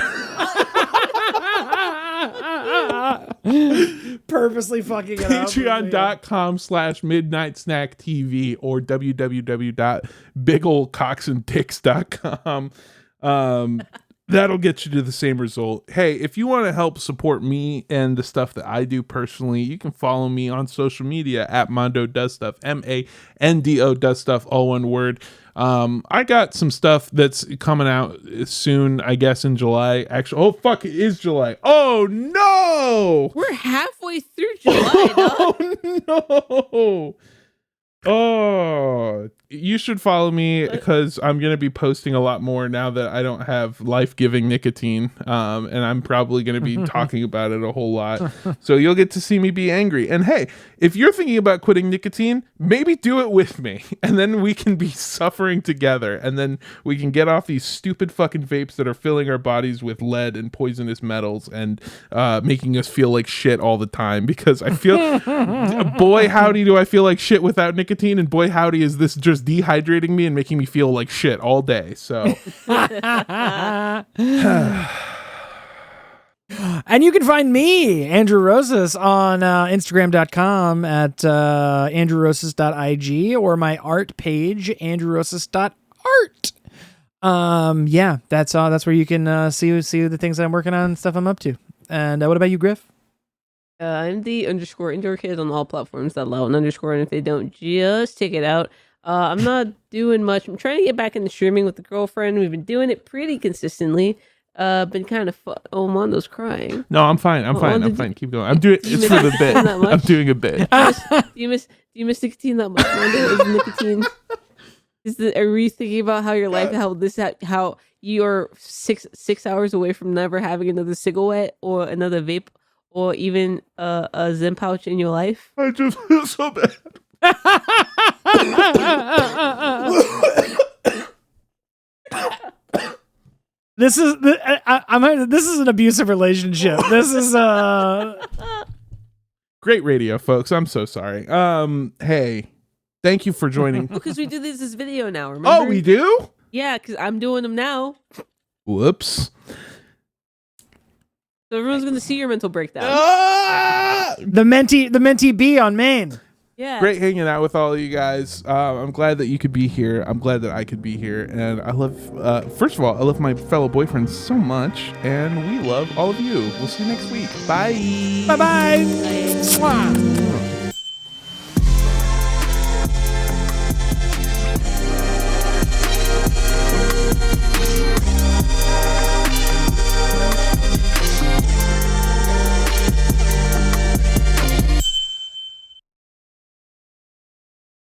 Purposely fucking it up. Patreon.com/MidnightSnackTV or www.bigoldcocksanddicks.com. That'll get you to the same result. Hey, if you want to help support me and the stuff that I do personally, you can follow me on social media at Mando Does Stuff, MANDO Does Stuff, all one word. I got some stuff that's coming out soon, I guess in July. Actually, oh fuck, it is July. Oh no! We're halfway through July, dog. Oh no! Oh, you should follow me because I'm going to be posting a lot more now that I don't have life-giving nicotine. And I'm probably going to be talking about it a whole lot. So you'll get to see me be angry. And hey, if you're thinking about quitting nicotine, maybe do it with me. And then we can be suffering together. And then we can get off these stupid fucking vapes that are filling our bodies with lead and poisonous metals and making us feel like shit all the time. Because I feel, boy, howdy, do I feel like shit without nicotine. And boy, howdy, is this just dehydrating me and making me feel like shit all day. So. And you can find me, Andrew Rosas, on Instagram.com at andrewrosas.ig or my art page, andrewrosas.art. Yeah, that's where you can see the things I'm working on and stuff I'm up to. And what about you, Griff? I'm the _ indoor kid on all platforms that allow an underscore, and if they don't, just take it out. I'm not doing much. I'm trying to get back into streaming with the girlfriend. We've been doing it pretty consistently. Been kind of fun. Oh, Mondo's crying. No, I'm fine. I'm fine. Keep going. I'm doing it's for the bit. I'm doing a bit. Do you miss nicotine that much, Mondo? Is nicotine? Are you thinking about how your life, how you're 6 hours away from never having another cigarette or another vape or even a Zen pouch in your life? I just feel so bad. This is this is an abusive relationship. This is great radio, folks. I'm so sorry. Hey, thank you for joining. Because we do this as video now. Remember? Oh, we do? Yeah, because I'm doing them now. Whoops. So everyone's gonna see your mental breakdown. the mentee bee on Maine. Yeah. Great hanging out with all of you guys. I'm glad that you could be here. I'm glad that I could be here. And I love, first of all, I love my fellow boyfriends so much. And we love all of you. We'll see you next week. Bye. Bye-bye. Bye. Mwah.